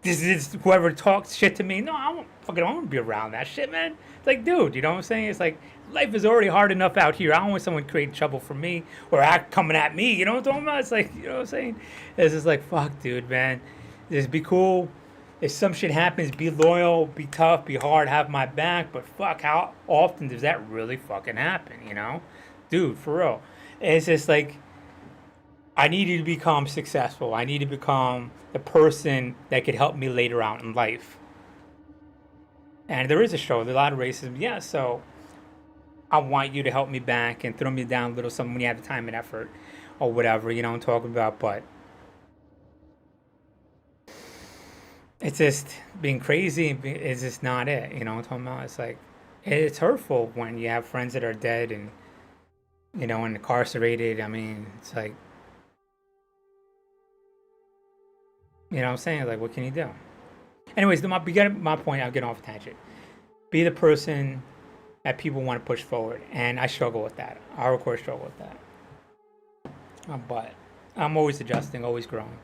This is whoever talks shit to me. No, I don't want to be around that shit, man. It's like, dude, you know what I'm saying? It's like life is already hard enough out here. I don't want someone creating trouble for me or coming at me. You know what I'm talking about? It's like, you know what I'm saying? It's just like, fuck, dude, man. Just be cool. If some shit happens, be loyal, be tough, be hard, have my back. But fuck, how often does that really fucking happen, you know? Dude, for real. It's just like, I needed to become successful. I need to become the person that could help me later on in life. And there is a show, there's a lot of racism. Yeah, so I want you to help me back and throw me down a little something when you have the time and effort or whatever, you know what I'm talking about. But it's just being crazy is just not it, you know what I'm talking about? It's like, it's hurtful when you have friends that are dead and, you know, and incarcerated. I mean, it's like, you know what I'm saying? Like, what can you do? Anyways, my point, I'll get off tangent. Be the person that people want to push forward. And I struggle with that. I, of course, struggle with that. But I'm always adjusting, always growing.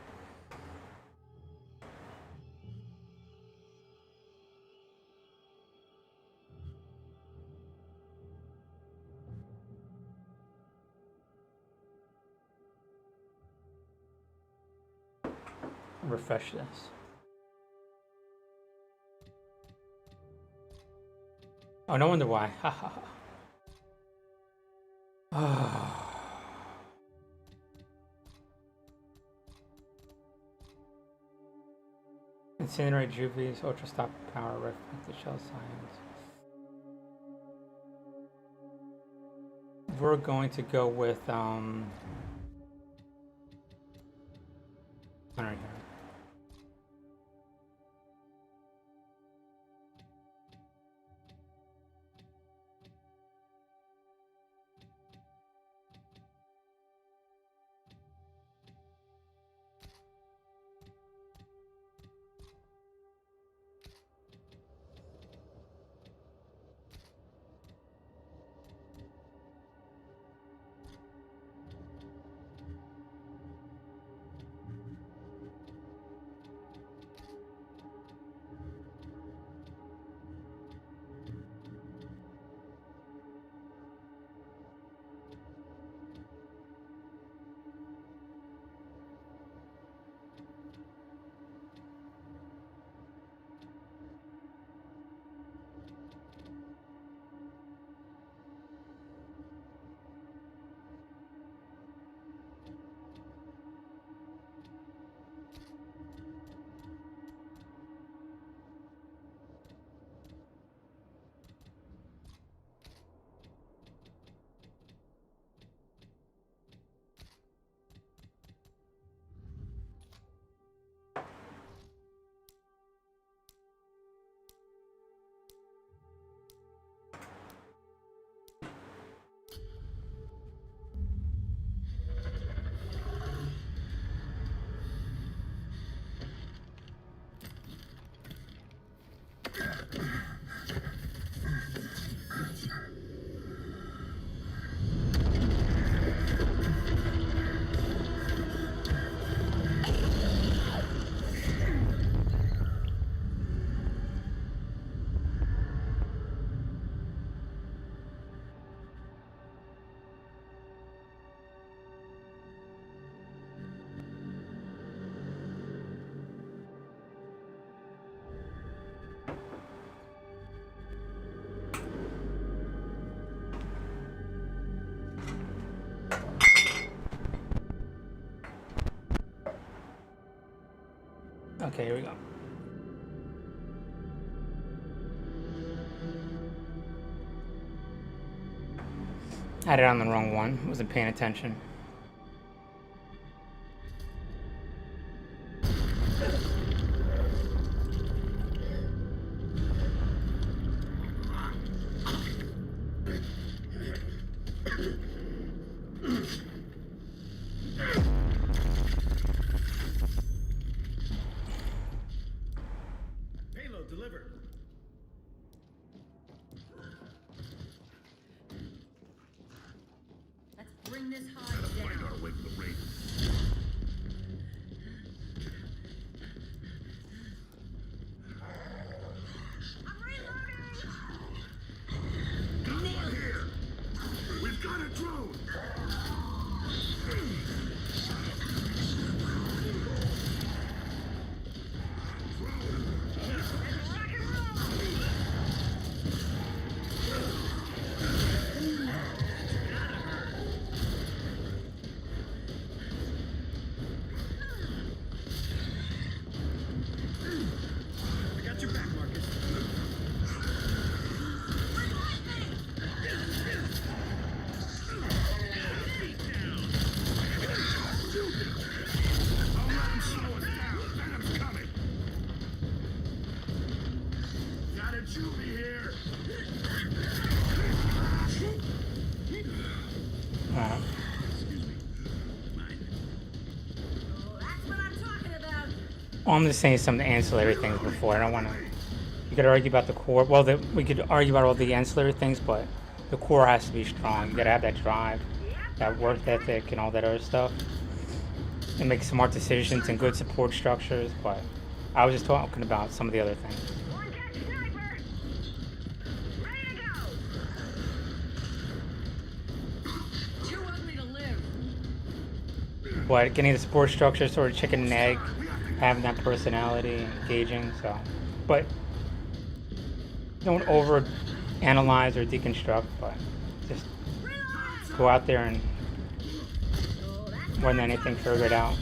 Refresh this. Oh, no wonder why. Ha ha ha. Incinerate juvies, ultra stop power, reflect the shell science. We're going to go with I don't know. Okay, here we go. I had it on the wrong one. Wasn't paying attention. Uh, well, I'm just saying some of the ancillary things before. I don't want to. You could argue about the core. Well, we could argue about all the ancillary things, but the core has to be strong. You gotta have that drive, that work ethic, and all that other stuff, and make smart decisions and good support structures. But I was just talking about some of the other things. But getting the support structure, sort of chicken and egg, having that personality, engaging. So, but don't over analyze or deconstruct, but just go out there and more than anything, figure it out.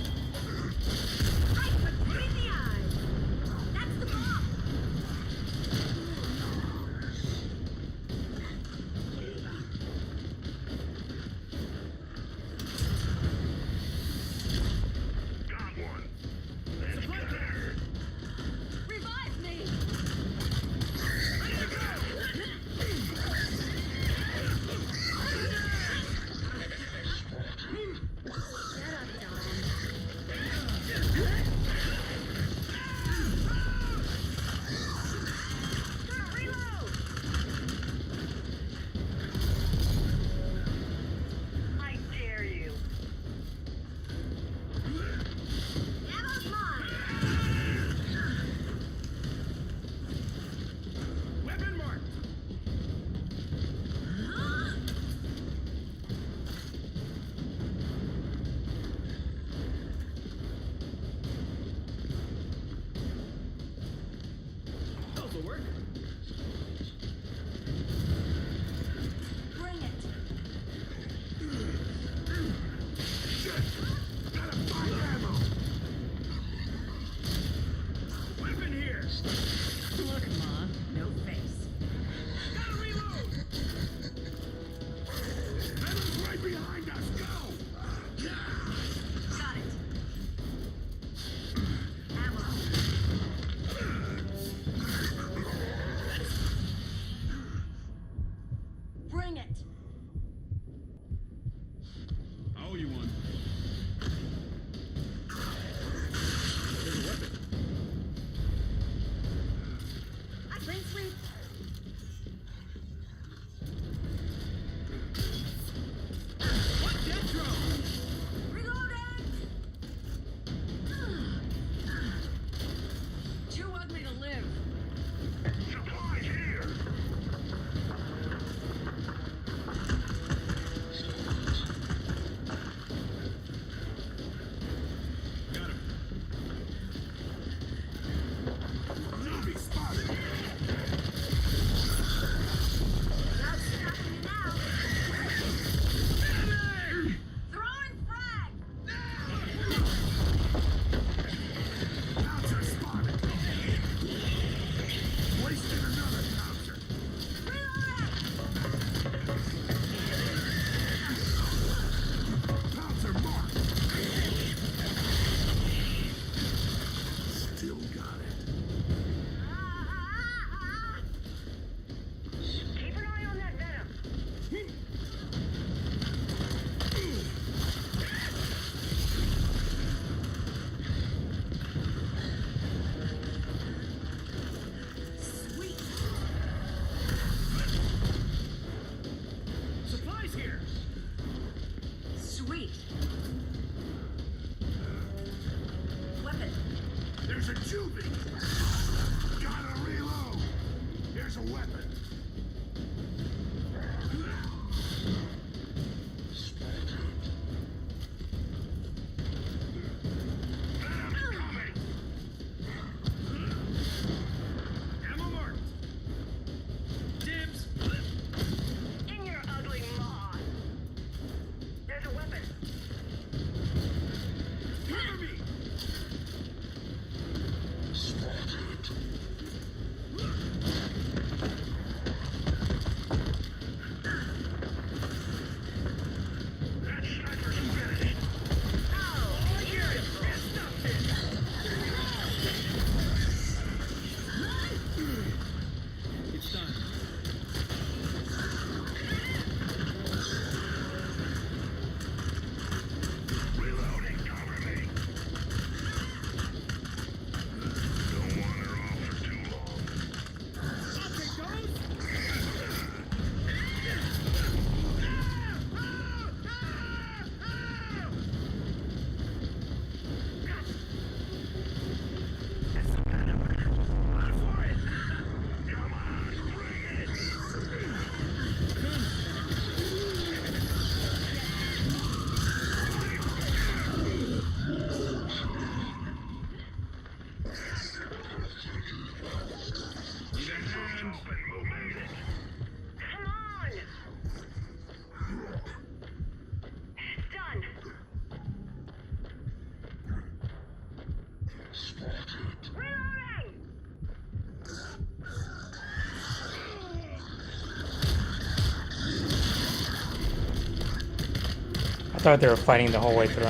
I thought they were fighting the whole way through.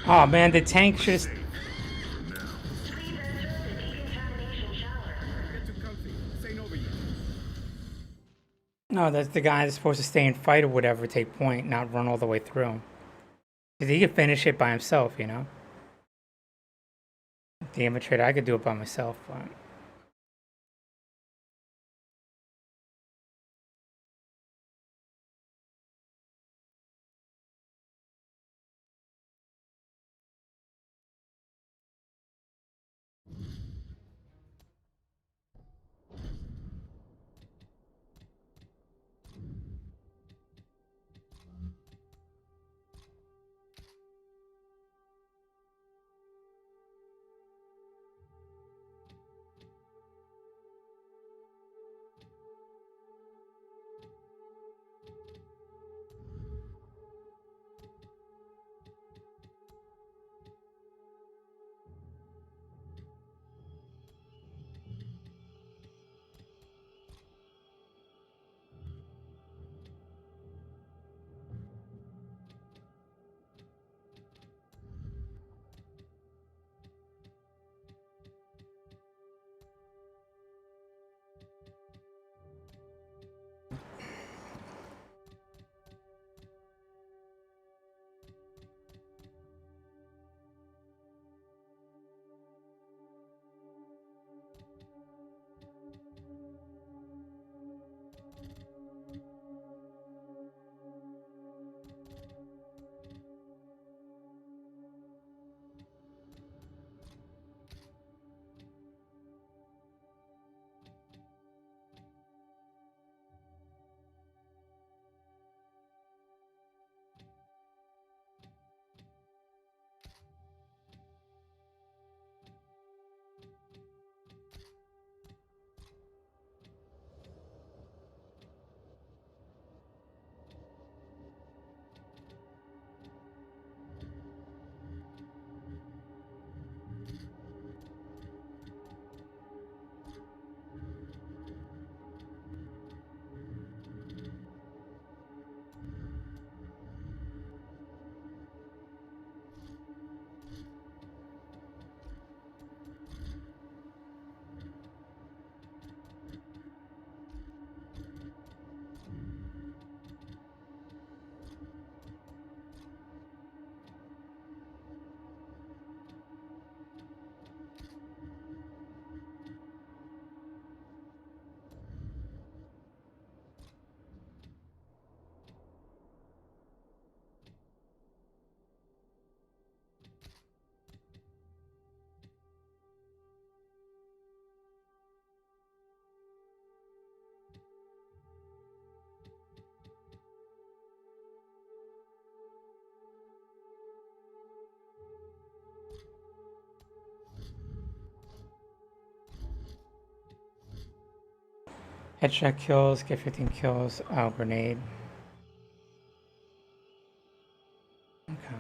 Oh man, the tank should. No, that's the guy that's supposed to stay and fight or whatever, take point, not run all the way through. Because he could finish it by himself, you know? The infiltrator, I could do it by myself, but. Headshot kills, get 15 kills, grenade. Okay.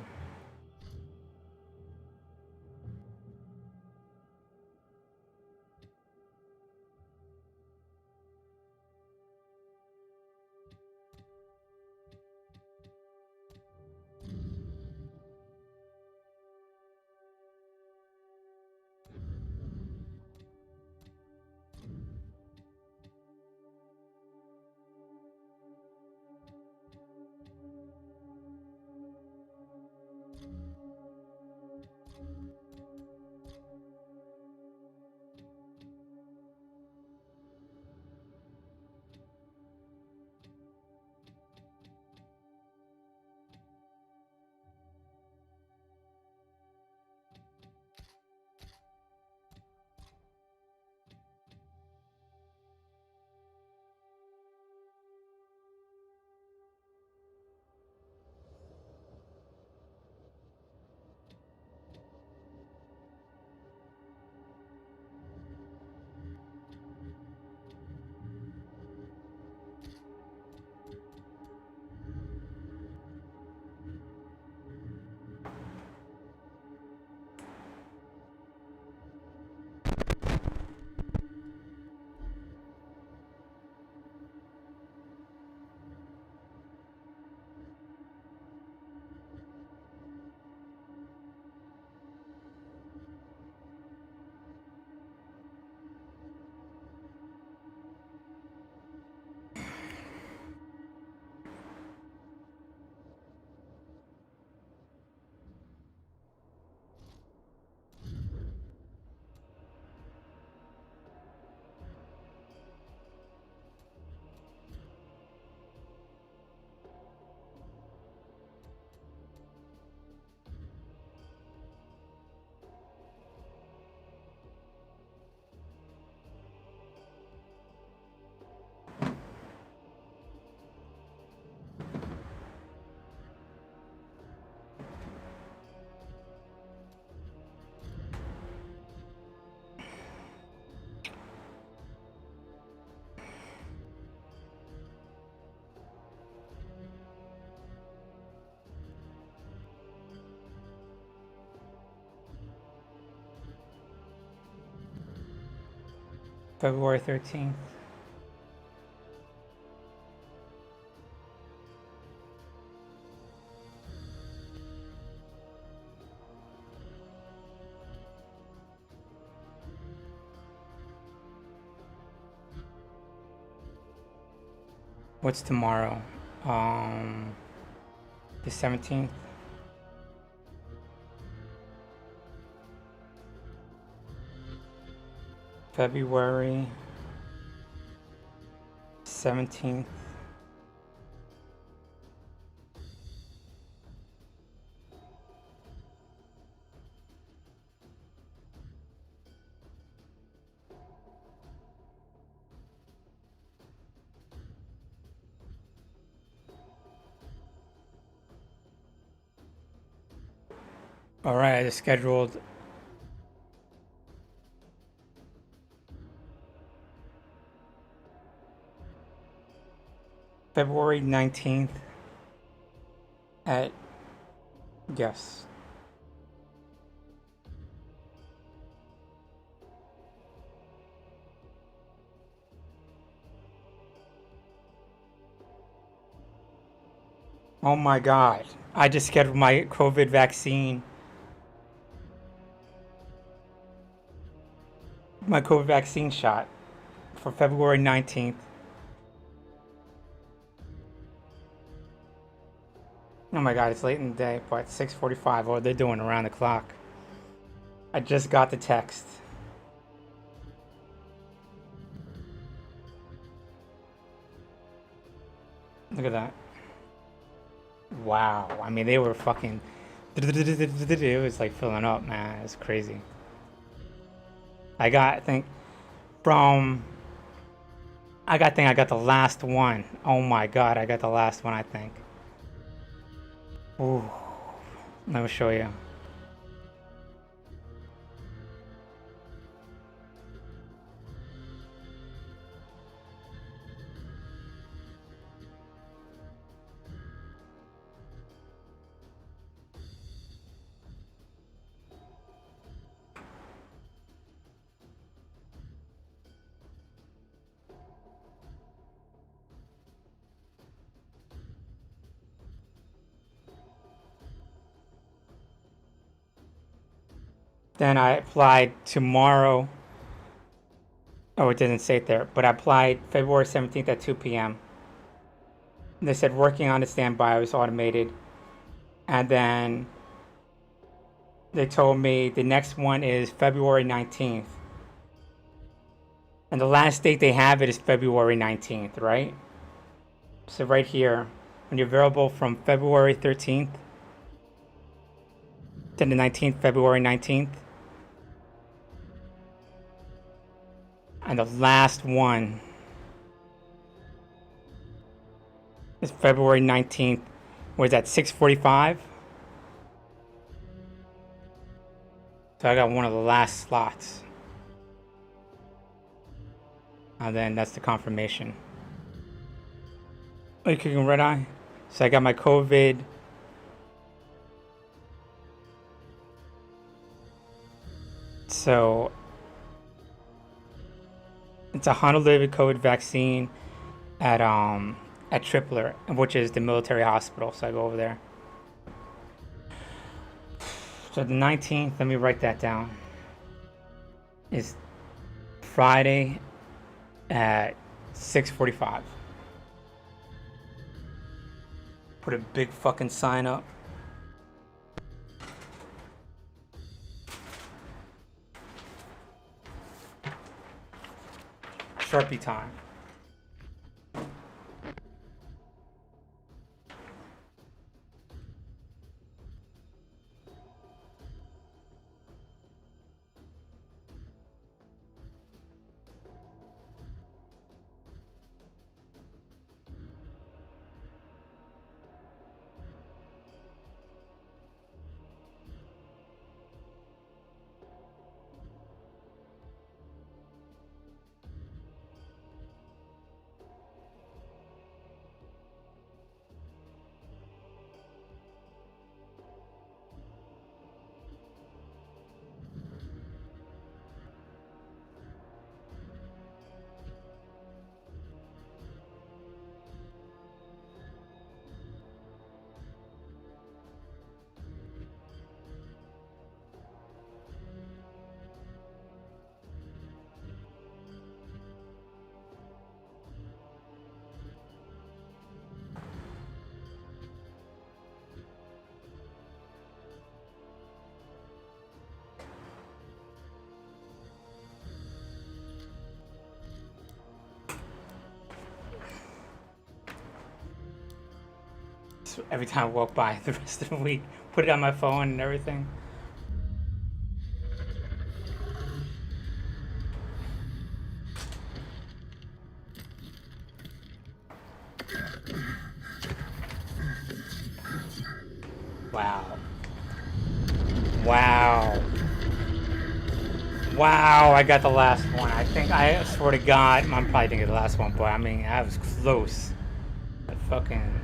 February 13th. What's tomorrow? The 17th. February 17th. All right, I just scheduled February 19th at guess. Oh my God. I just scheduled my COVID vaccine. My COVID vaccine shot for February 19th. Oh my God, it's late in the day, but 6:45. Oh, they're doing around the clock. I just got the text. Look at that. Wow. I mean, they were fucking. It was like filling up, man. It's crazy. I got the last one. Oh my God, I got the last one, I think. Ooh. Let me show you. Then I applied tomorrow. Oh, it didn't say it there, but I applied February 17th at 2 p.m. They said working on the standby was automated. And then they told me the next one is February 19th. And the last date they have it is February 19th, right? So right here, when you're available from February 13th to the 19th, February 19th. And the last one is February 19th. Was that 6:45? So I got one of the last slots. And then that's the confirmation. Are you clicking red eye? So I got my COVID. So it's a Honolulu COVID vaccine at Tripler, which is the military hospital. So I go over there. So the 19th, let me write that down, is Friday at 6:45. Put a big fucking sign up. Sharpie time. just every time I walk by the rest of the week, put it on my phone and everything. Wow. Wow. Wow, I got the last one. I swear to God, I'm probably thinking the last one, but I mean, I was close. That fucking...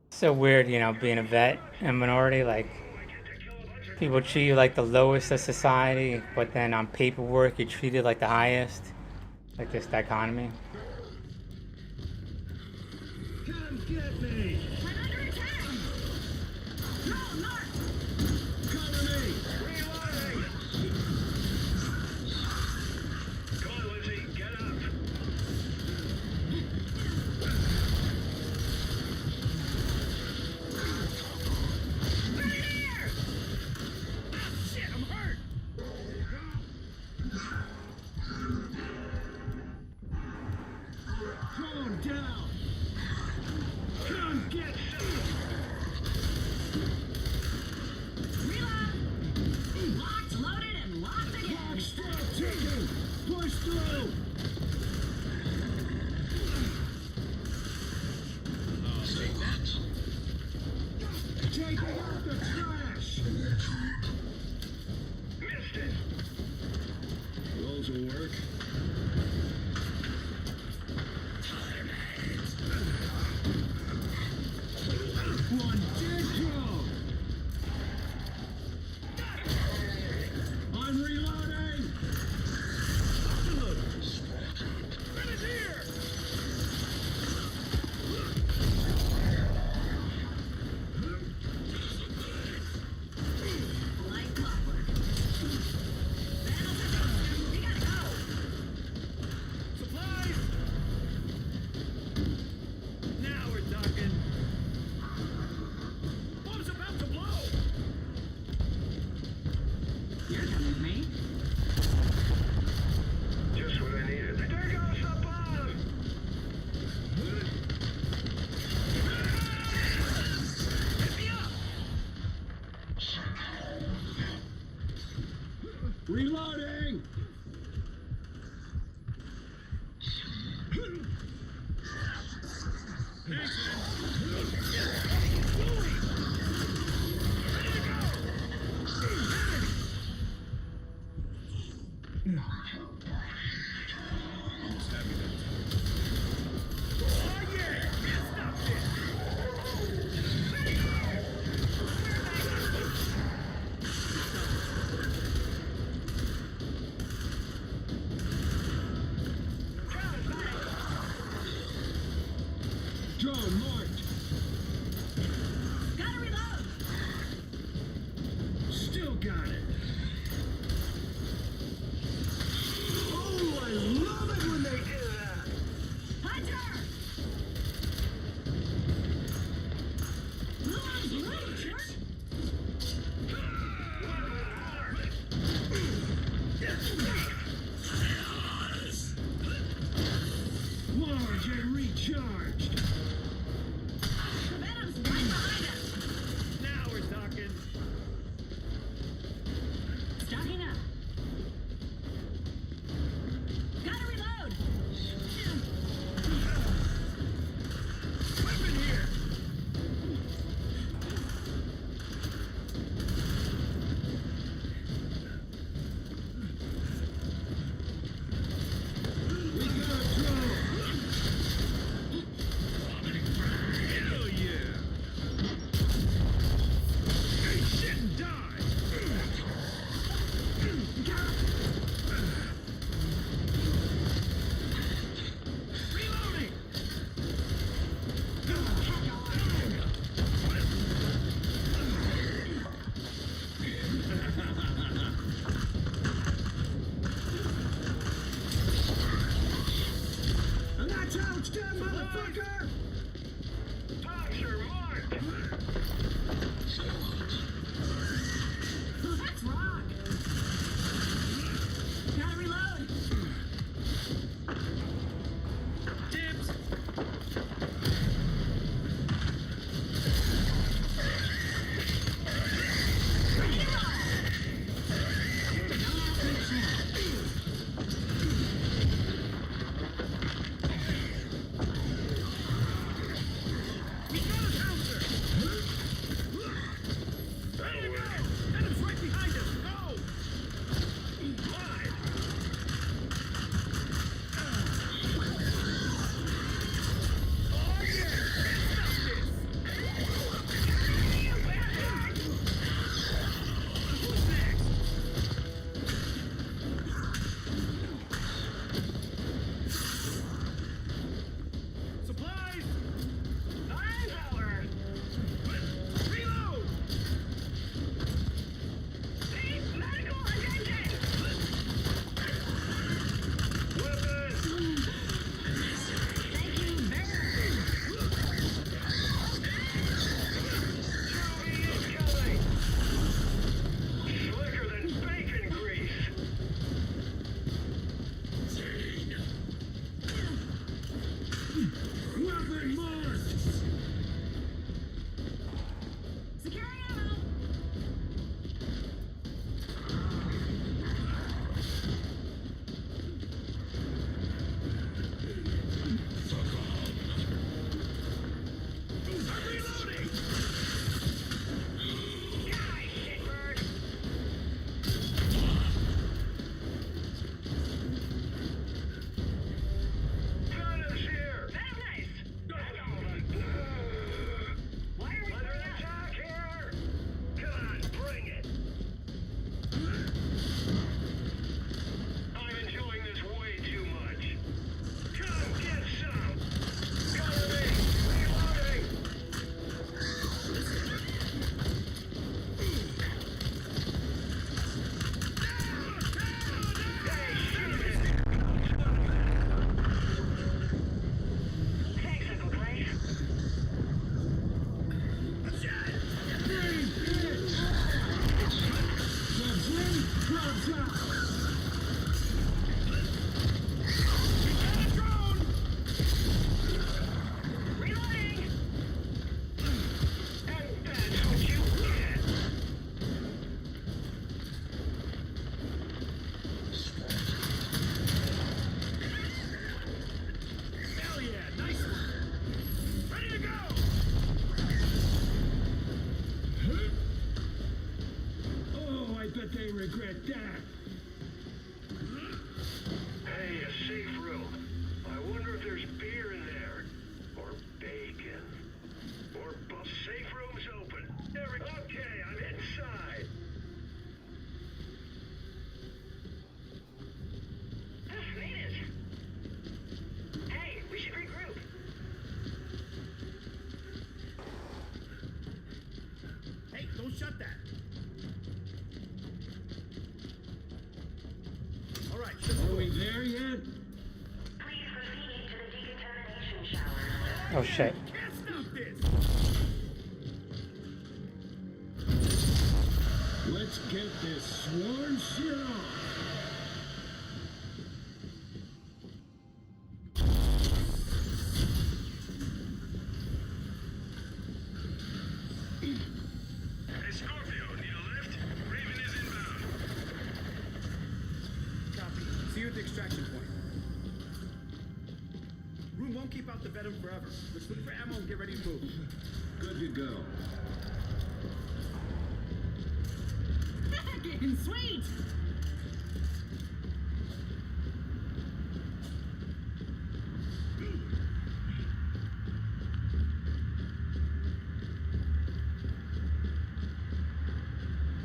So weird, you know, being a vet and minority, like, people treat you like the lowest of society, but then on paperwork you're treated like the highest. Like this dichotomy. Come get me! I'm under attack! No, Mark! Cover me! Reloading! Come on, Lizzie, get up! Right here! Shit, I'm hurt! Calm down! Come get some! Reload! Locked, loaded, and locked again! Clock stop ticking! Push through! Take that. Taking out the trash! Missed it! Rolls will work. One dead drone! I'm reloading! Grenadier! Like clockwork. Battle system, we gotta go! Supplies! Now we're talking. Bomb's about to blow! You're coming with me? Just what I needed. There goes the bomb! Get me up! Reloading! Drone marked! Gotta reload! Still got it! Oh, I love it when they do that! Hunter! Reload's loot, jerk! Large and recharged! The Venom's right behind us! Now we're talking! Stocking up! Gotta reload! Weapon here! motherfucker! Boxer marked! Let's rock! Gotta reload! Dibs! We got a counter! Ready to go! Venom's right behind us! Go! Live! Oh yeah! Can't stop this! Who's next? Supplies! Firepower! Reload! Please, medical attention! Weapons! Thank you very Enemy incoming! Slicker than bacon grease! Weapon marked! Securing ammo! I'm reloading! Die, shitbird! Venom's here! Venom nice! That's all of us. Why are we Under bringing up? attack here! Come on, bring it! I'm enjoying this way too much. Come get some! Cover me! Reloading! Hey, shoot it! Thanks, Uncle Clay. The blade drops out! Got a drone! Reloading! And that's what you get! Hell yeah, nice one! Ready to go! Oh, I bet they regret that. Hey, a safe room. I wonder if there's beer in there. Or bacon. Or safe room's open. Okay, I'm inside. Made it! Hey, we should regroup. Hey, don't shut that. All right, shut the Are door. we there yet? Please proceed to the decontamination shower. Oh shit. Can't stop this! Let's get this sworn shit off. Hey, Scorpio, need a lift? Raven is inbound. Copy. See you at the extraction point. Room won't keep out the venom forever. Let's look for ammo and get ready to move. Good to go. Getting sweet!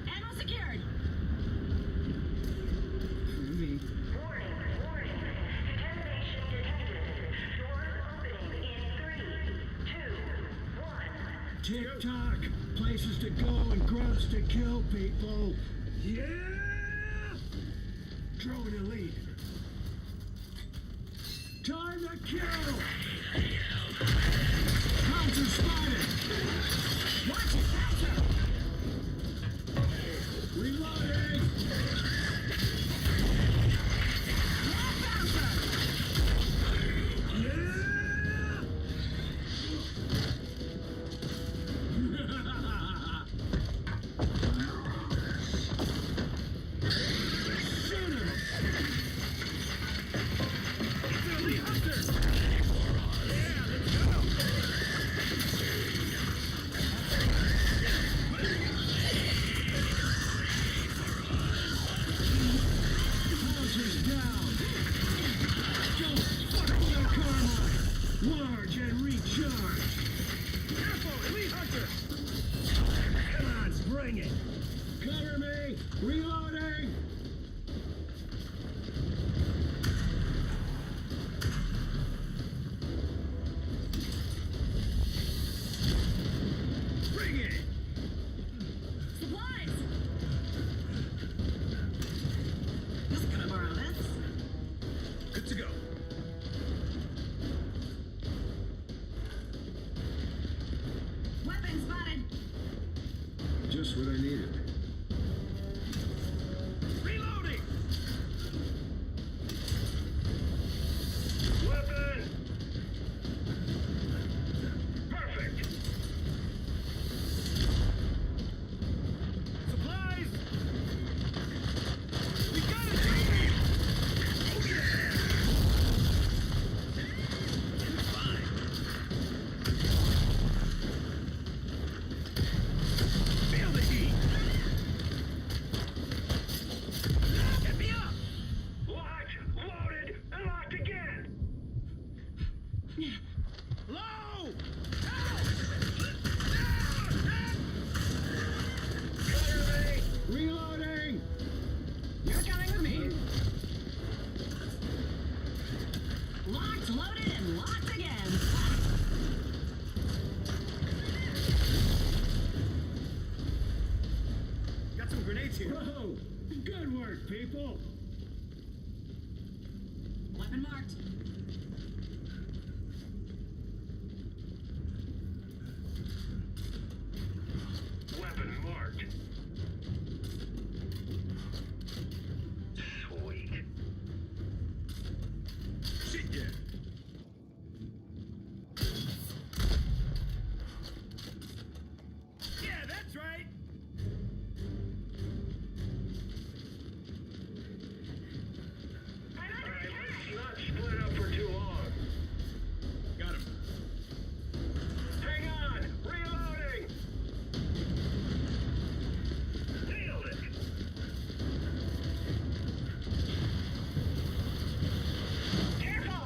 Ammo secured! Me. Warning, warning. Detonation detected. Doors opening in 3, 2, 1. TikTok. Places to go and grubs to kill people. Yeah! Drone elite. Time to kill! Watch it, faster! Reloading! More faster! Houses down! Don't fuck with our karma! Large and recharge! Careful, Elite Hunter! Come on, bring it! Cover me! Reloading! Bring it! Supplies! Just gonna borrow this. Good to go. Weapon spotted! Just what I needed. Reloading! Weapon! Perfect! Supplies! We got it, baby! Oh yeah! Fine. Feel the heat! Get me up! Locked, loaded, and locked again! Low! Cover me! Reloading! You're coming with me. Locked, loaded, and locked again. Got some grenades here. Whoa! Good work, people! Weapon marked. Weapon marked. Sweet. Shit, yeah. Yeah, that's right. Alright, let's not split up for too long. Got him. Hang on! Reloading! Nailed it! Careful!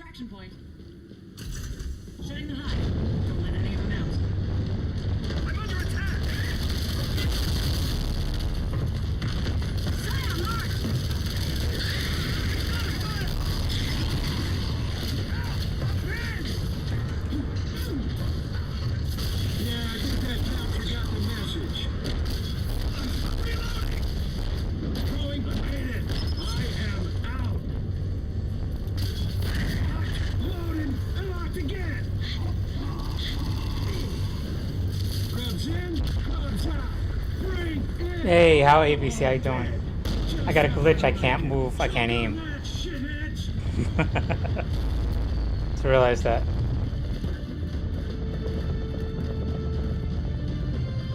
extraction point. Shutting the hive. Don't let any of them out. I'm under attack! Stay on mark! Yeah, I think that bouncer got the message. Reloading! Throwing hit it. I am out. Loading and locked again. Grubs in, grubs out. Bring in. Hey, how ABC? How you doing? I got a glitch. I can't move. I can't aim. That shitheads. Just realized that.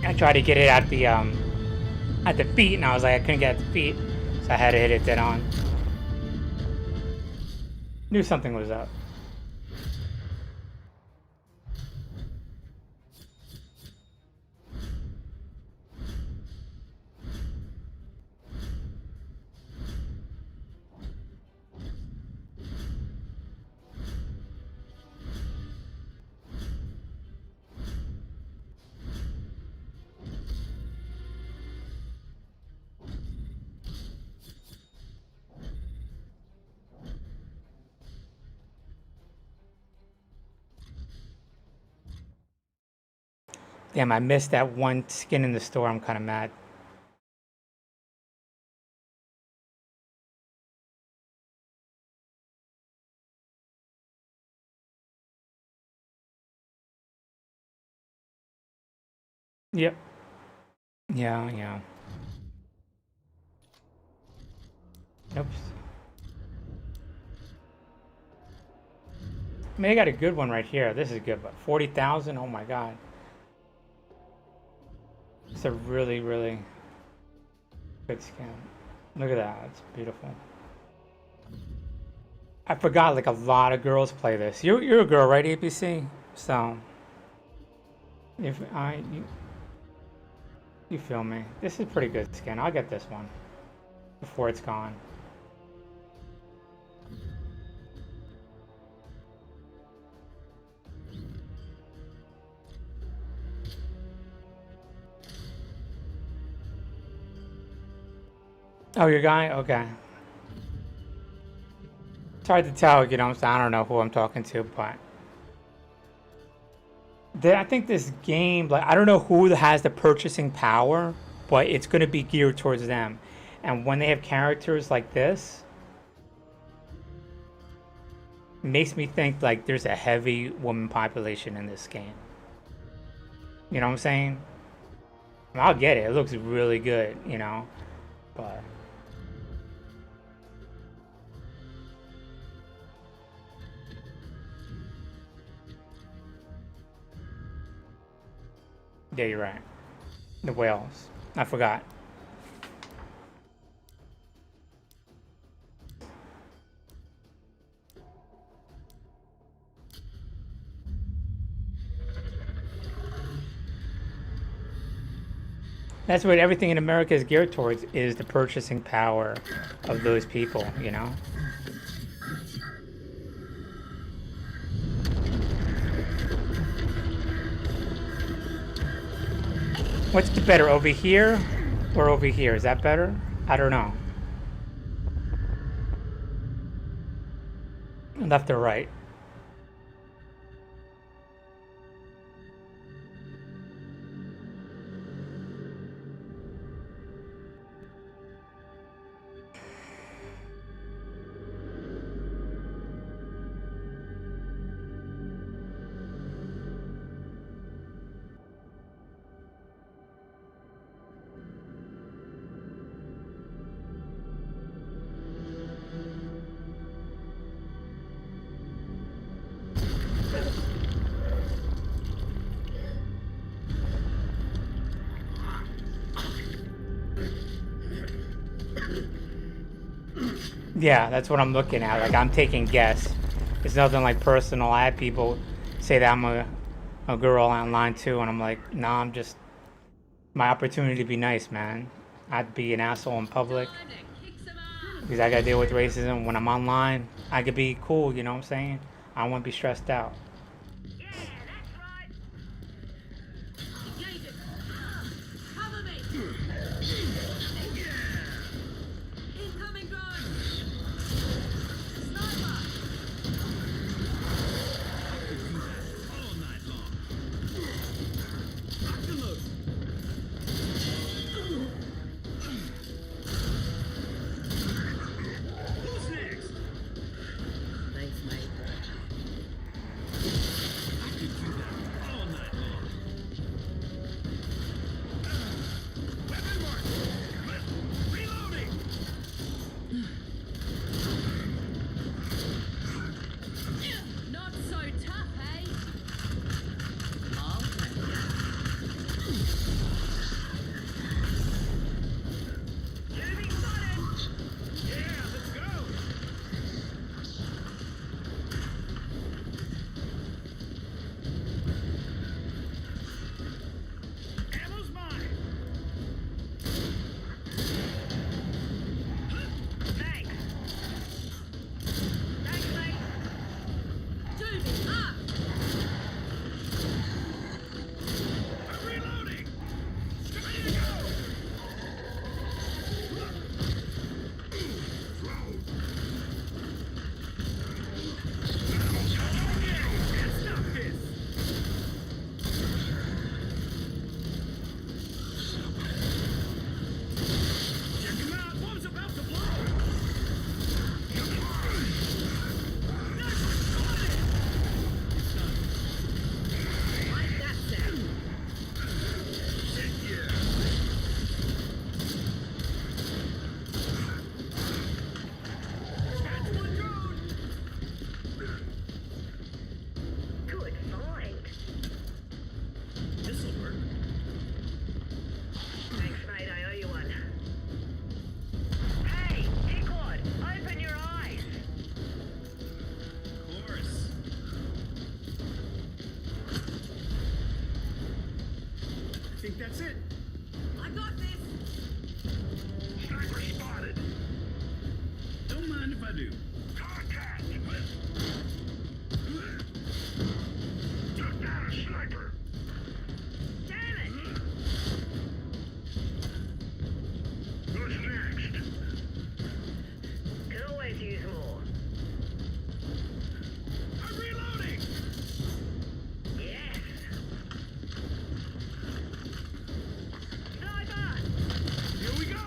I tried to get it at the feet, and I was like, I couldn't get at the feet, so I had to hit it dead on. Knew something was up. Damn, I missed that one skin in the store. I'm kind of mad. Yep. Yeah. Oops. I mean, they got a good one right here. This is good, but 40,000? Oh my god. It's a really, really good skin. Look at that. It's beautiful. I forgot, like, a lot of girls play this. You're a girl, right, APC? So, if you feel me. This is pretty good skin. I'll get this one before it's gone. Oh, your guy? Okay. It's hard to tell, you know, so I don't know who I'm talking to, but I think this game, like, I don't know who has the purchasing power, but it's going to be geared towards them. And when they have characters like this, it makes me think like there's a heavy woman population in this game. You know what I'm saying? I mean, I'll get it. It looks really good, you know, but yeah, you're right. The whales. I forgot. That's what everything in America is geared towards, is the purchasing power of those people, you know? What's better, over here or over here? Is that better? I don't know. Left or right? Yeah, that's what I'm looking at. Like, I'm taking guess. It's nothing like personal. I had people say that I'm a girl online too, and I'm like, nah, I'm just my opportunity to be nice, man. I'd be an asshole in public. Because I gotta deal with racism when I'm online. I could be cool, you know what I'm saying? I don't want to be stressed out. Yeah, that's right. Engage it. Cover me. Incoming drone. Sniper. All night long. Optimus! Who's next? Thanks, mate. I could do that all night long. Weapon mark! Reloading! Not so tough, eh? I'll take that. Enemy spotted. Yeah, let's go! Ammo's mine! Thanks. Thanks, mate. Tubing up. I'm reloading! Ready to go! Can't stop this! Check him out! Bomb's about to blow! Nice spotted! Like that sound. Shit, yeah! That's one drone! Good find. This'll work. Thanks, mate. I owe you one. Hey, Dickwad, open your eyes. Of course. I think that's it. I got this. Sniper spotted. Don't mind if I do. Contact. Took down a sniper. Damn it. Who's next? Could always use more. I'm reloading! Yes. Sniper. Here we go!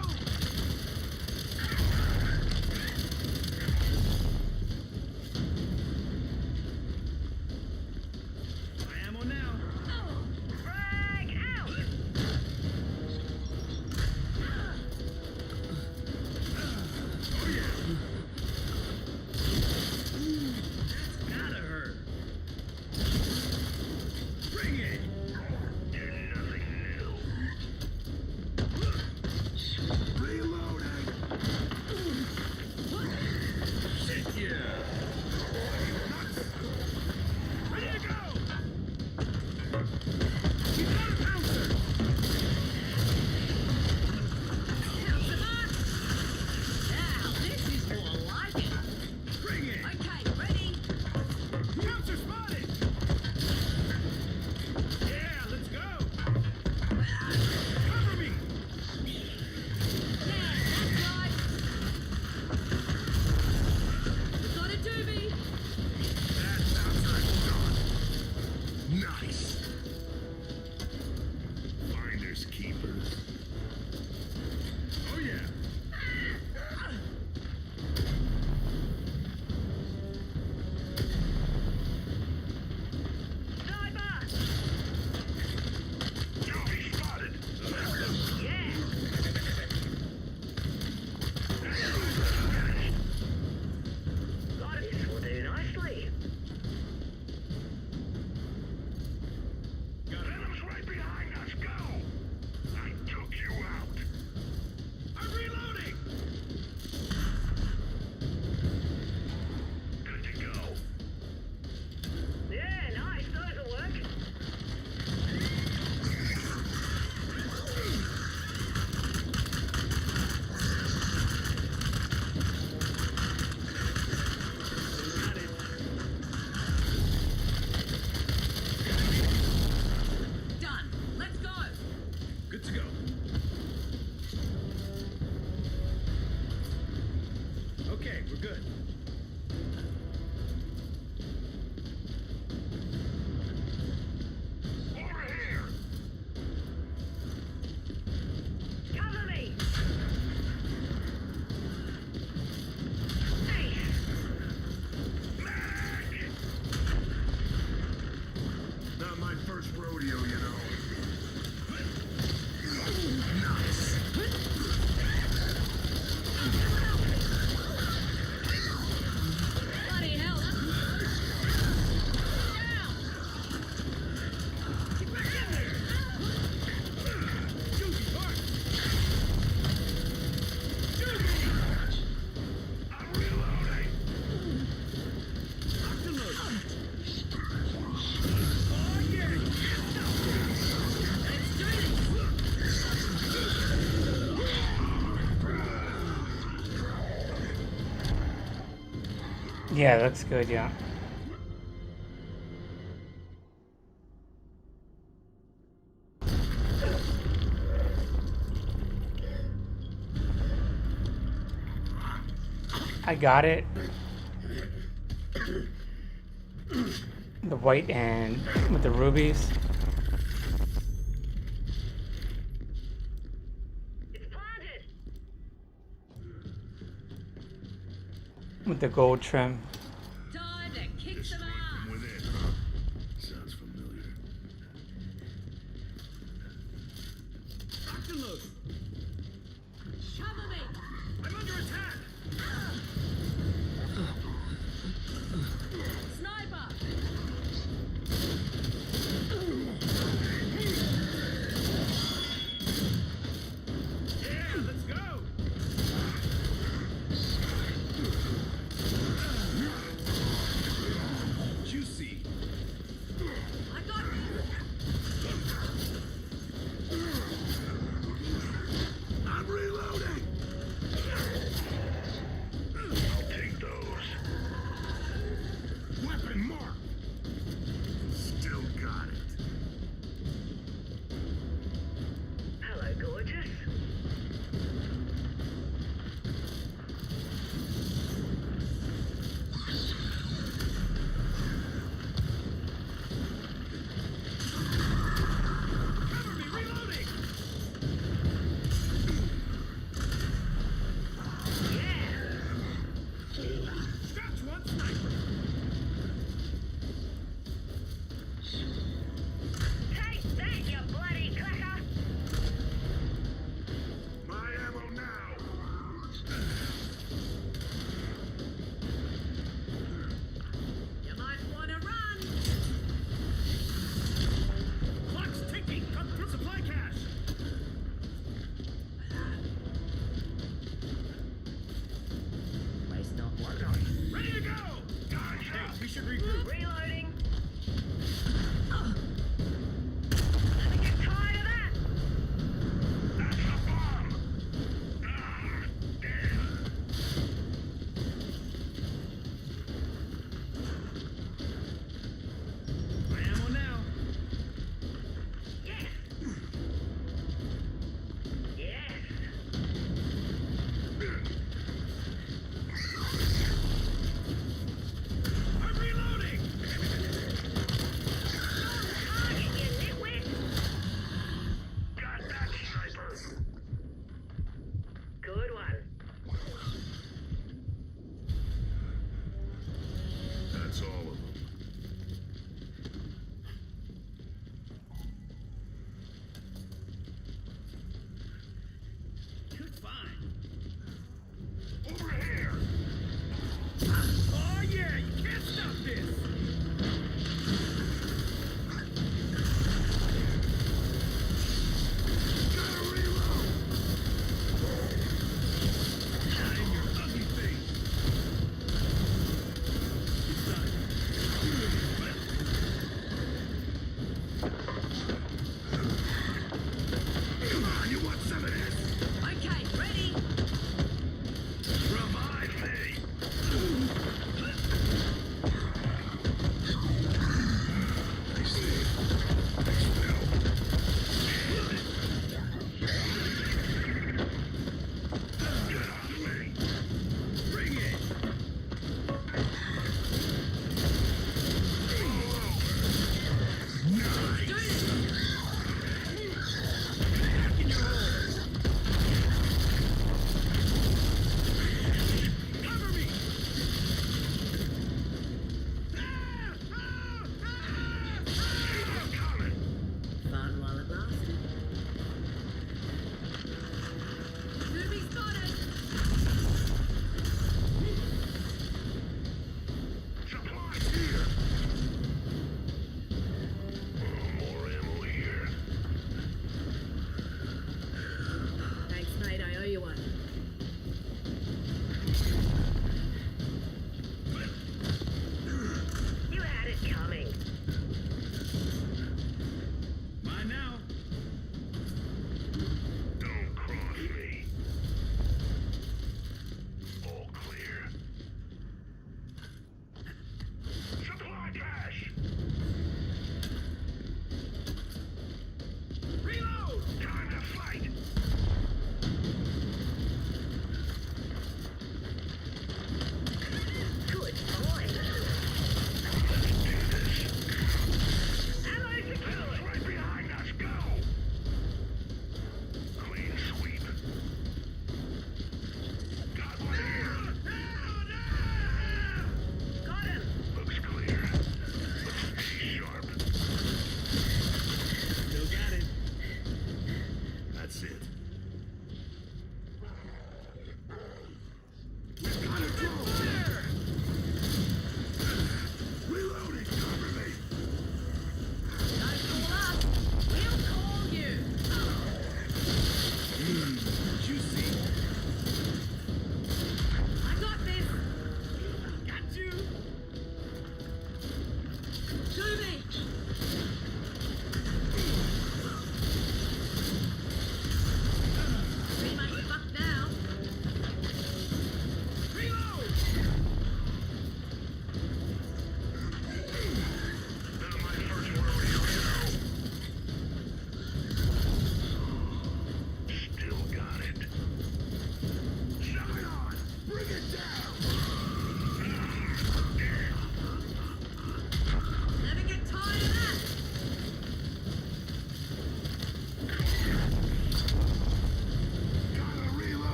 Good to go. Okay, we're good. Over here! Cover me! Hey! Not my first rodeo, you know. Bloody hell, that's down! Get back in there! Juicy heart! I'm reloading! Octoload! Oh, yeah! Let's do this! Yeah, that's good, yeah. I got it. The white and with the rubies. It's planted! With the gold trim. Time to kick some ass! From within, huh? Sounds familiar. Octoload! Cover me! I'm under attack! Sniper! Yeah, let's go!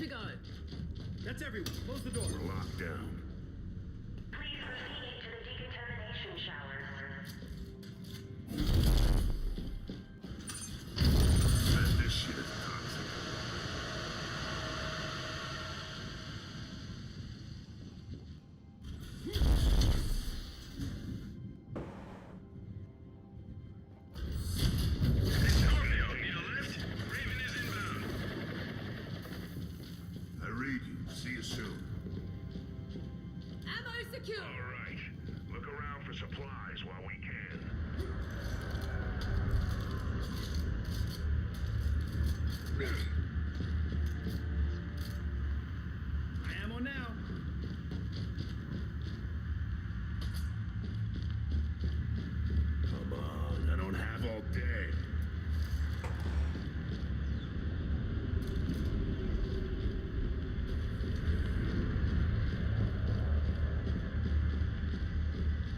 to go. That's everyone. Close the door. We're locked down. Please proceed to the decontamination showers. Man, this shit is toxic. Scorpio, need a lift? Raven is inbound. I read you. See you soon. Ammo secure. All right. Look around for supplies while we can. Ammo now. Come on, I don't have all day.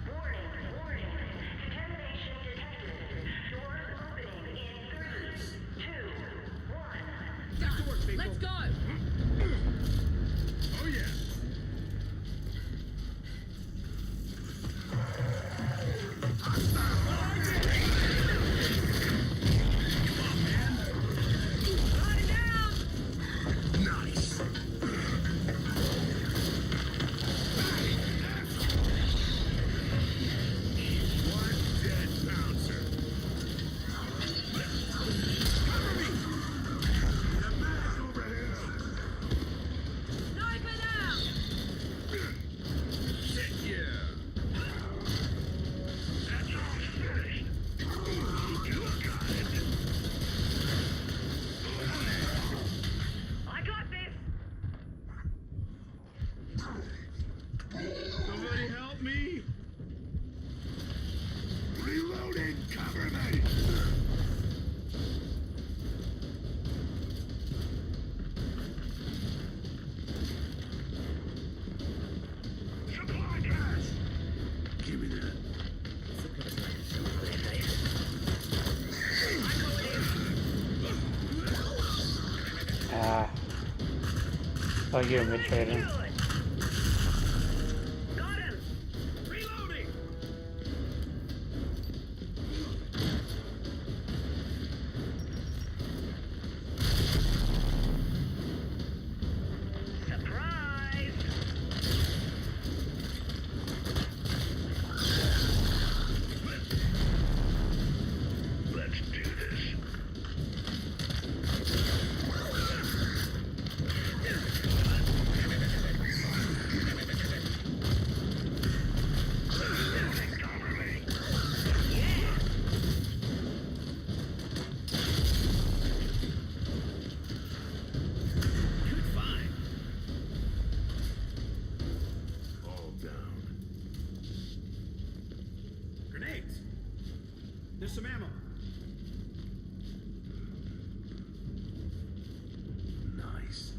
Warning, warning. Contamination detected. Doors opening in 3, 2, 1. Back to work, people. Let's go. Oh yeah. Riding down. Nice. One dead bouncer. Cover me! The mag's over here! Sniper down. Shit, yeah! That's all finished. You got it. I got this. Somebody help me. Reloading! Cover me! Supply cash! Give me that. Ah. Thought you were mid-trading. Good. Got him. Reloading. Surprise. Let's do this. Cover me. Good find. All down. Grenades. There's some ammo. Nice.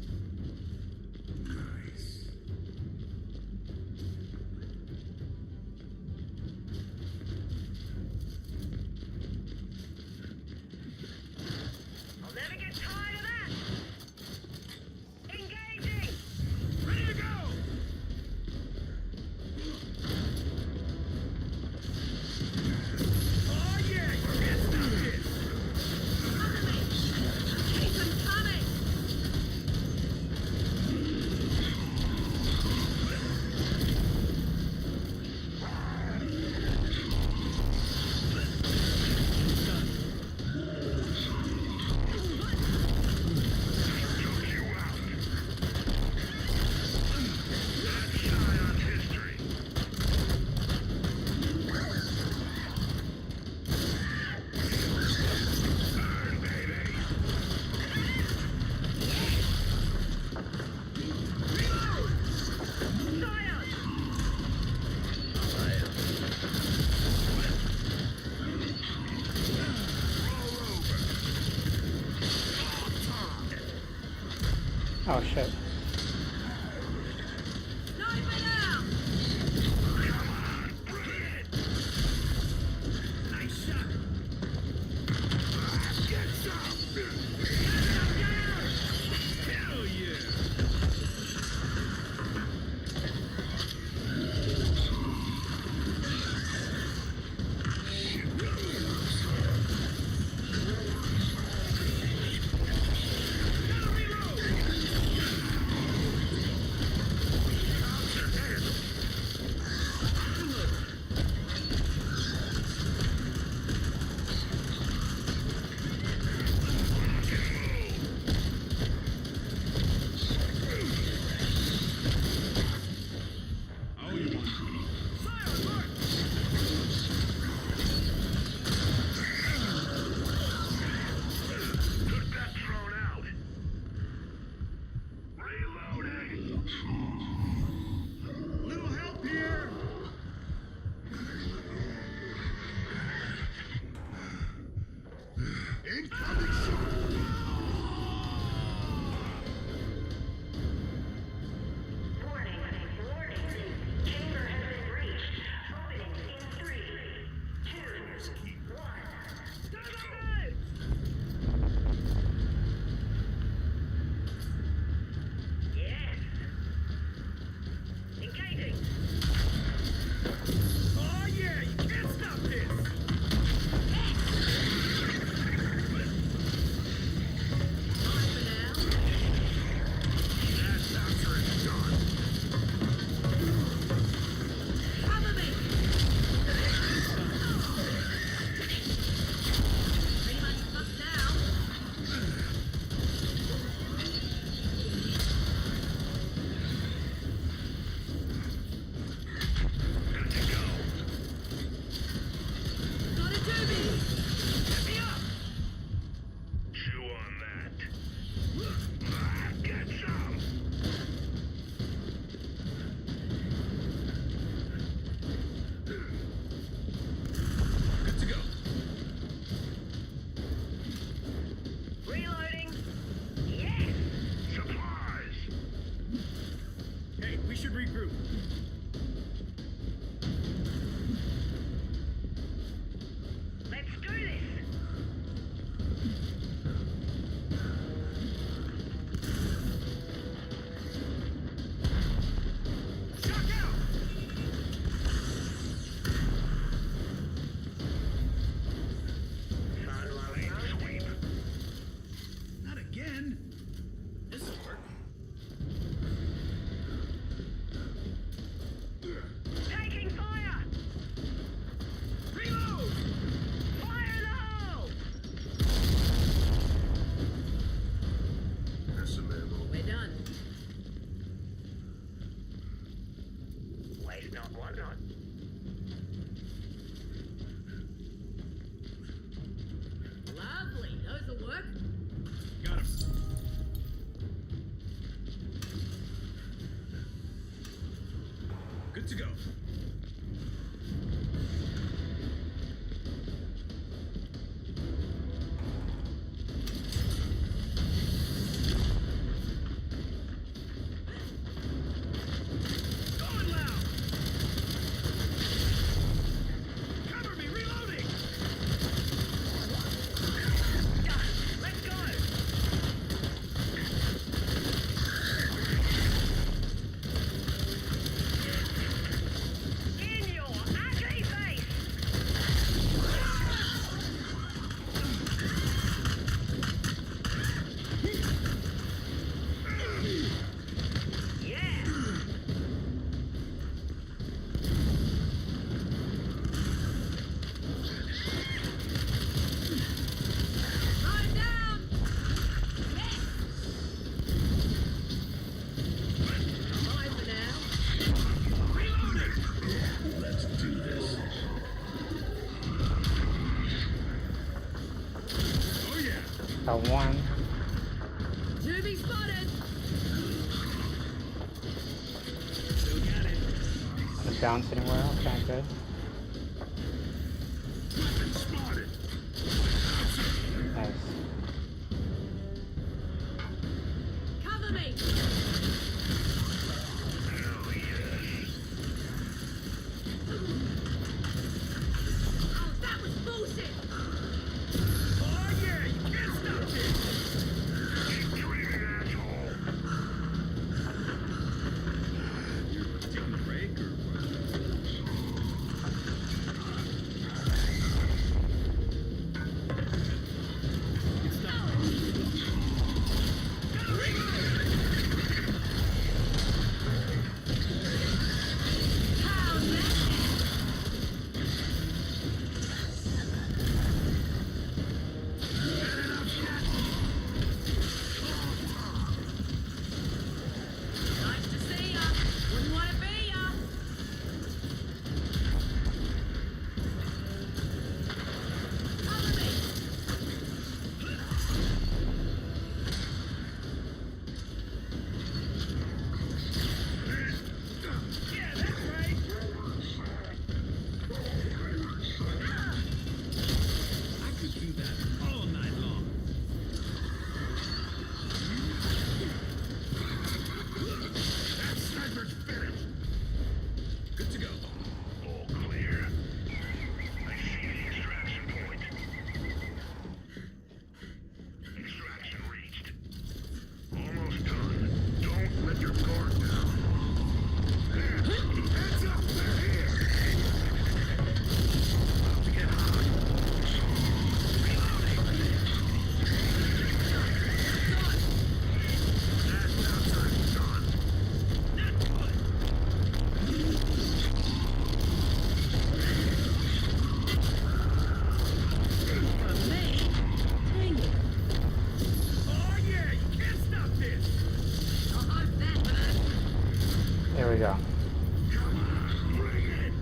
Nice. I'll never get tired of that. Engaging. Ready to go. Oh yeah. Can't stop this. Cover me. Keep them coming. Took you out. That's Scion's history. Burn, baby. Scion. Roll over. Oh shit. Sniper down. Come on, bring it. Nice shot. Get some. Hell yeah. to go. Going loud. Cover me, reloading. Done. Let's go. In your ugly face. Yeah. I'm down. Alive for now. Reloading. Let's do this. Oh yeah. Got one. To be spotted. Still got it. Doesn't bounce anywhere. Okay, good. Weapon spotted. Nice. Cover me. Hell yes. Oh, that was bullshit. Oh yeah, you can't stop this. Keep dreaming, asshole. You taking a break or what? It's not. How's that? Nice to see ya. Wouldn't want to be ya. Cover me. Yeah, that's right. I could do that all night long. That sniper's finished. Good to go. All clear. I see the extraction point. Extraction reached. Almost done. Don't let your guard down. Heads up, they're here. About to get hot. That's outside done. From me. Dang it. Oh yeah, you can't stop this. I hope that burns. There we go. Come on, bring it.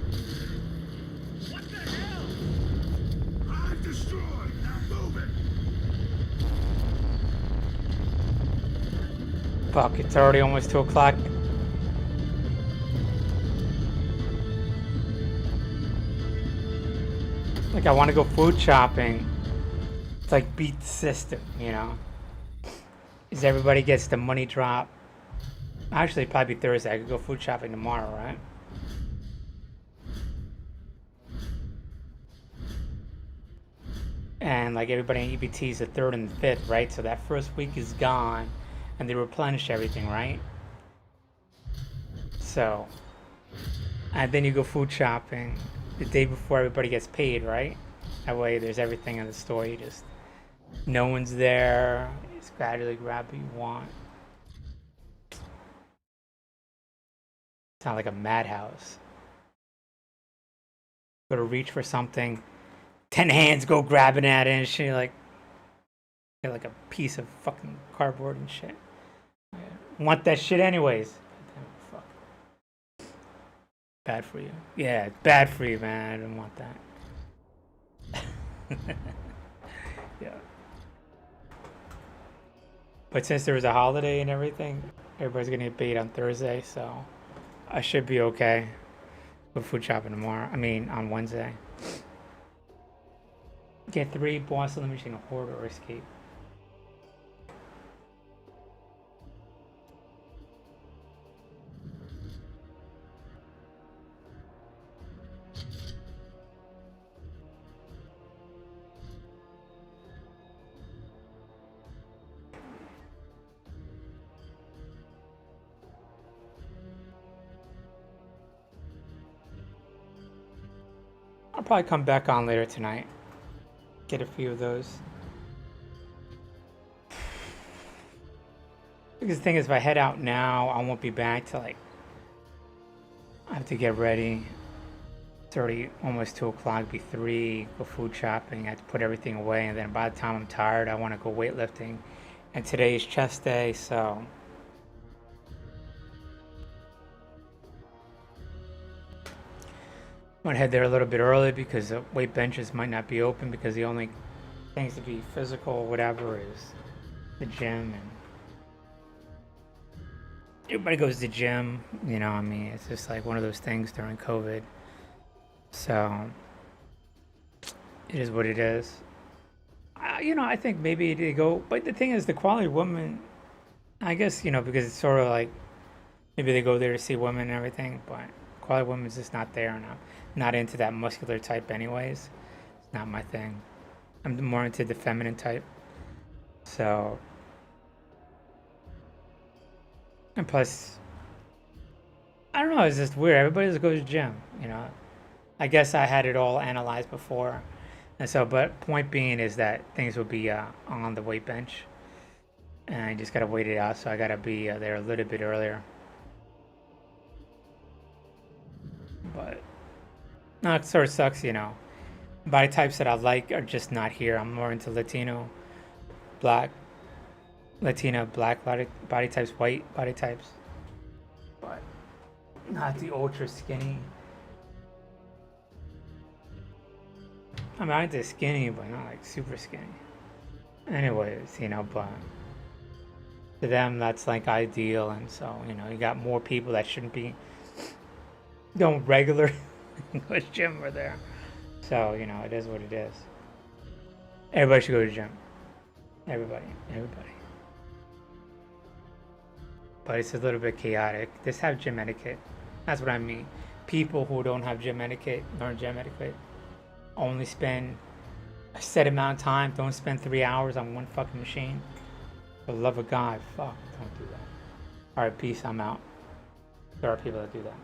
What the hell? I've destroyed. Now move it. Fuck, it's already almost 2 o'clock. Like, I want to go food shopping. It's like beat the system, you know? Is everybody gets the money drop. Actually, it'd probably be Thursday. I could go food shopping tomorrow, right? And like everybody in EBT is the 3rd and the 5th, right? So that first week is gone, and they replenish everything, right? So, and then you go food shopping the day before everybody gets paid, right? That way there's everything in the store. You just, no one's there. You just gradually grab what you want. It's not like a madhouse. Go to reach for something, 10 hands go grabbing at it and shit, like, get like a piece of fucking cardboard and shit. Want that shit anyways. Fuck. Bad for you. Yeah, it's bad for you, man. I don't want that. Yeah. But since there was a holiday and everything, everybody's gonna get paid on Thursday, so I should be okay. Go food shopping tomorrow. I mean, on Wednesday. Get 3 boss elimination, a horde or escape. I'll probably come back on later tonight. Get a few of those. Because the thing is, if I head out now, I won't be back till like, I have to get ready. It's already almost 2 o'clock, be 3, go food shopping. I have to put everything away, and then by the time I'm tired, I want to go weightlifting. And today is chest day, so I'm gonna head there a little bit early because the weight benches might not be open, because the only things to be physical or whatever is the gym, and everybody goes to the gym, you know. I mean, it's just like one of those things during COVID. So it is what it is. You know, I think maybe they go, but the thing is, the quality of women, I guess, you know, because it's sort of like maybe they go there to see women and everything, but quality of women is just not there, and I'm not into that muscular type anyways. It's not my thing. I'm more into the feminine type. So, and plus, I don't know, it's just weird. Everybody just goes to the gym, you know. I guess I had it all analyzed before. And so, but point being is that things will be on the weight bench. And I just got to wait it out, so I got to be there a little bit earlier. But, no, it sort of sucks, you know. Body types that I like are just not here. I'm more into Latino, black, Latina, black body types, white body types. But not the ultra skinny. I mean, I'm into skinny, but not like super skinny. Anyways, you know, but to them, that's like ideal. And so, you know, you got more people that shouldn't be going regular English gym are there. So, you know, it is what it is. Everybody should go to the gym. Everybody. But it's a little bit chaotic. Just have gym etiquette. That's what I mean. People who don't have gym etiquette, learn gym etiquette. Only spend a set amount of time. Don't spend 3 hours on one fucking machine. For the love of God, fuck, don't do that. Alright, peace, I'm out. There are people that do that.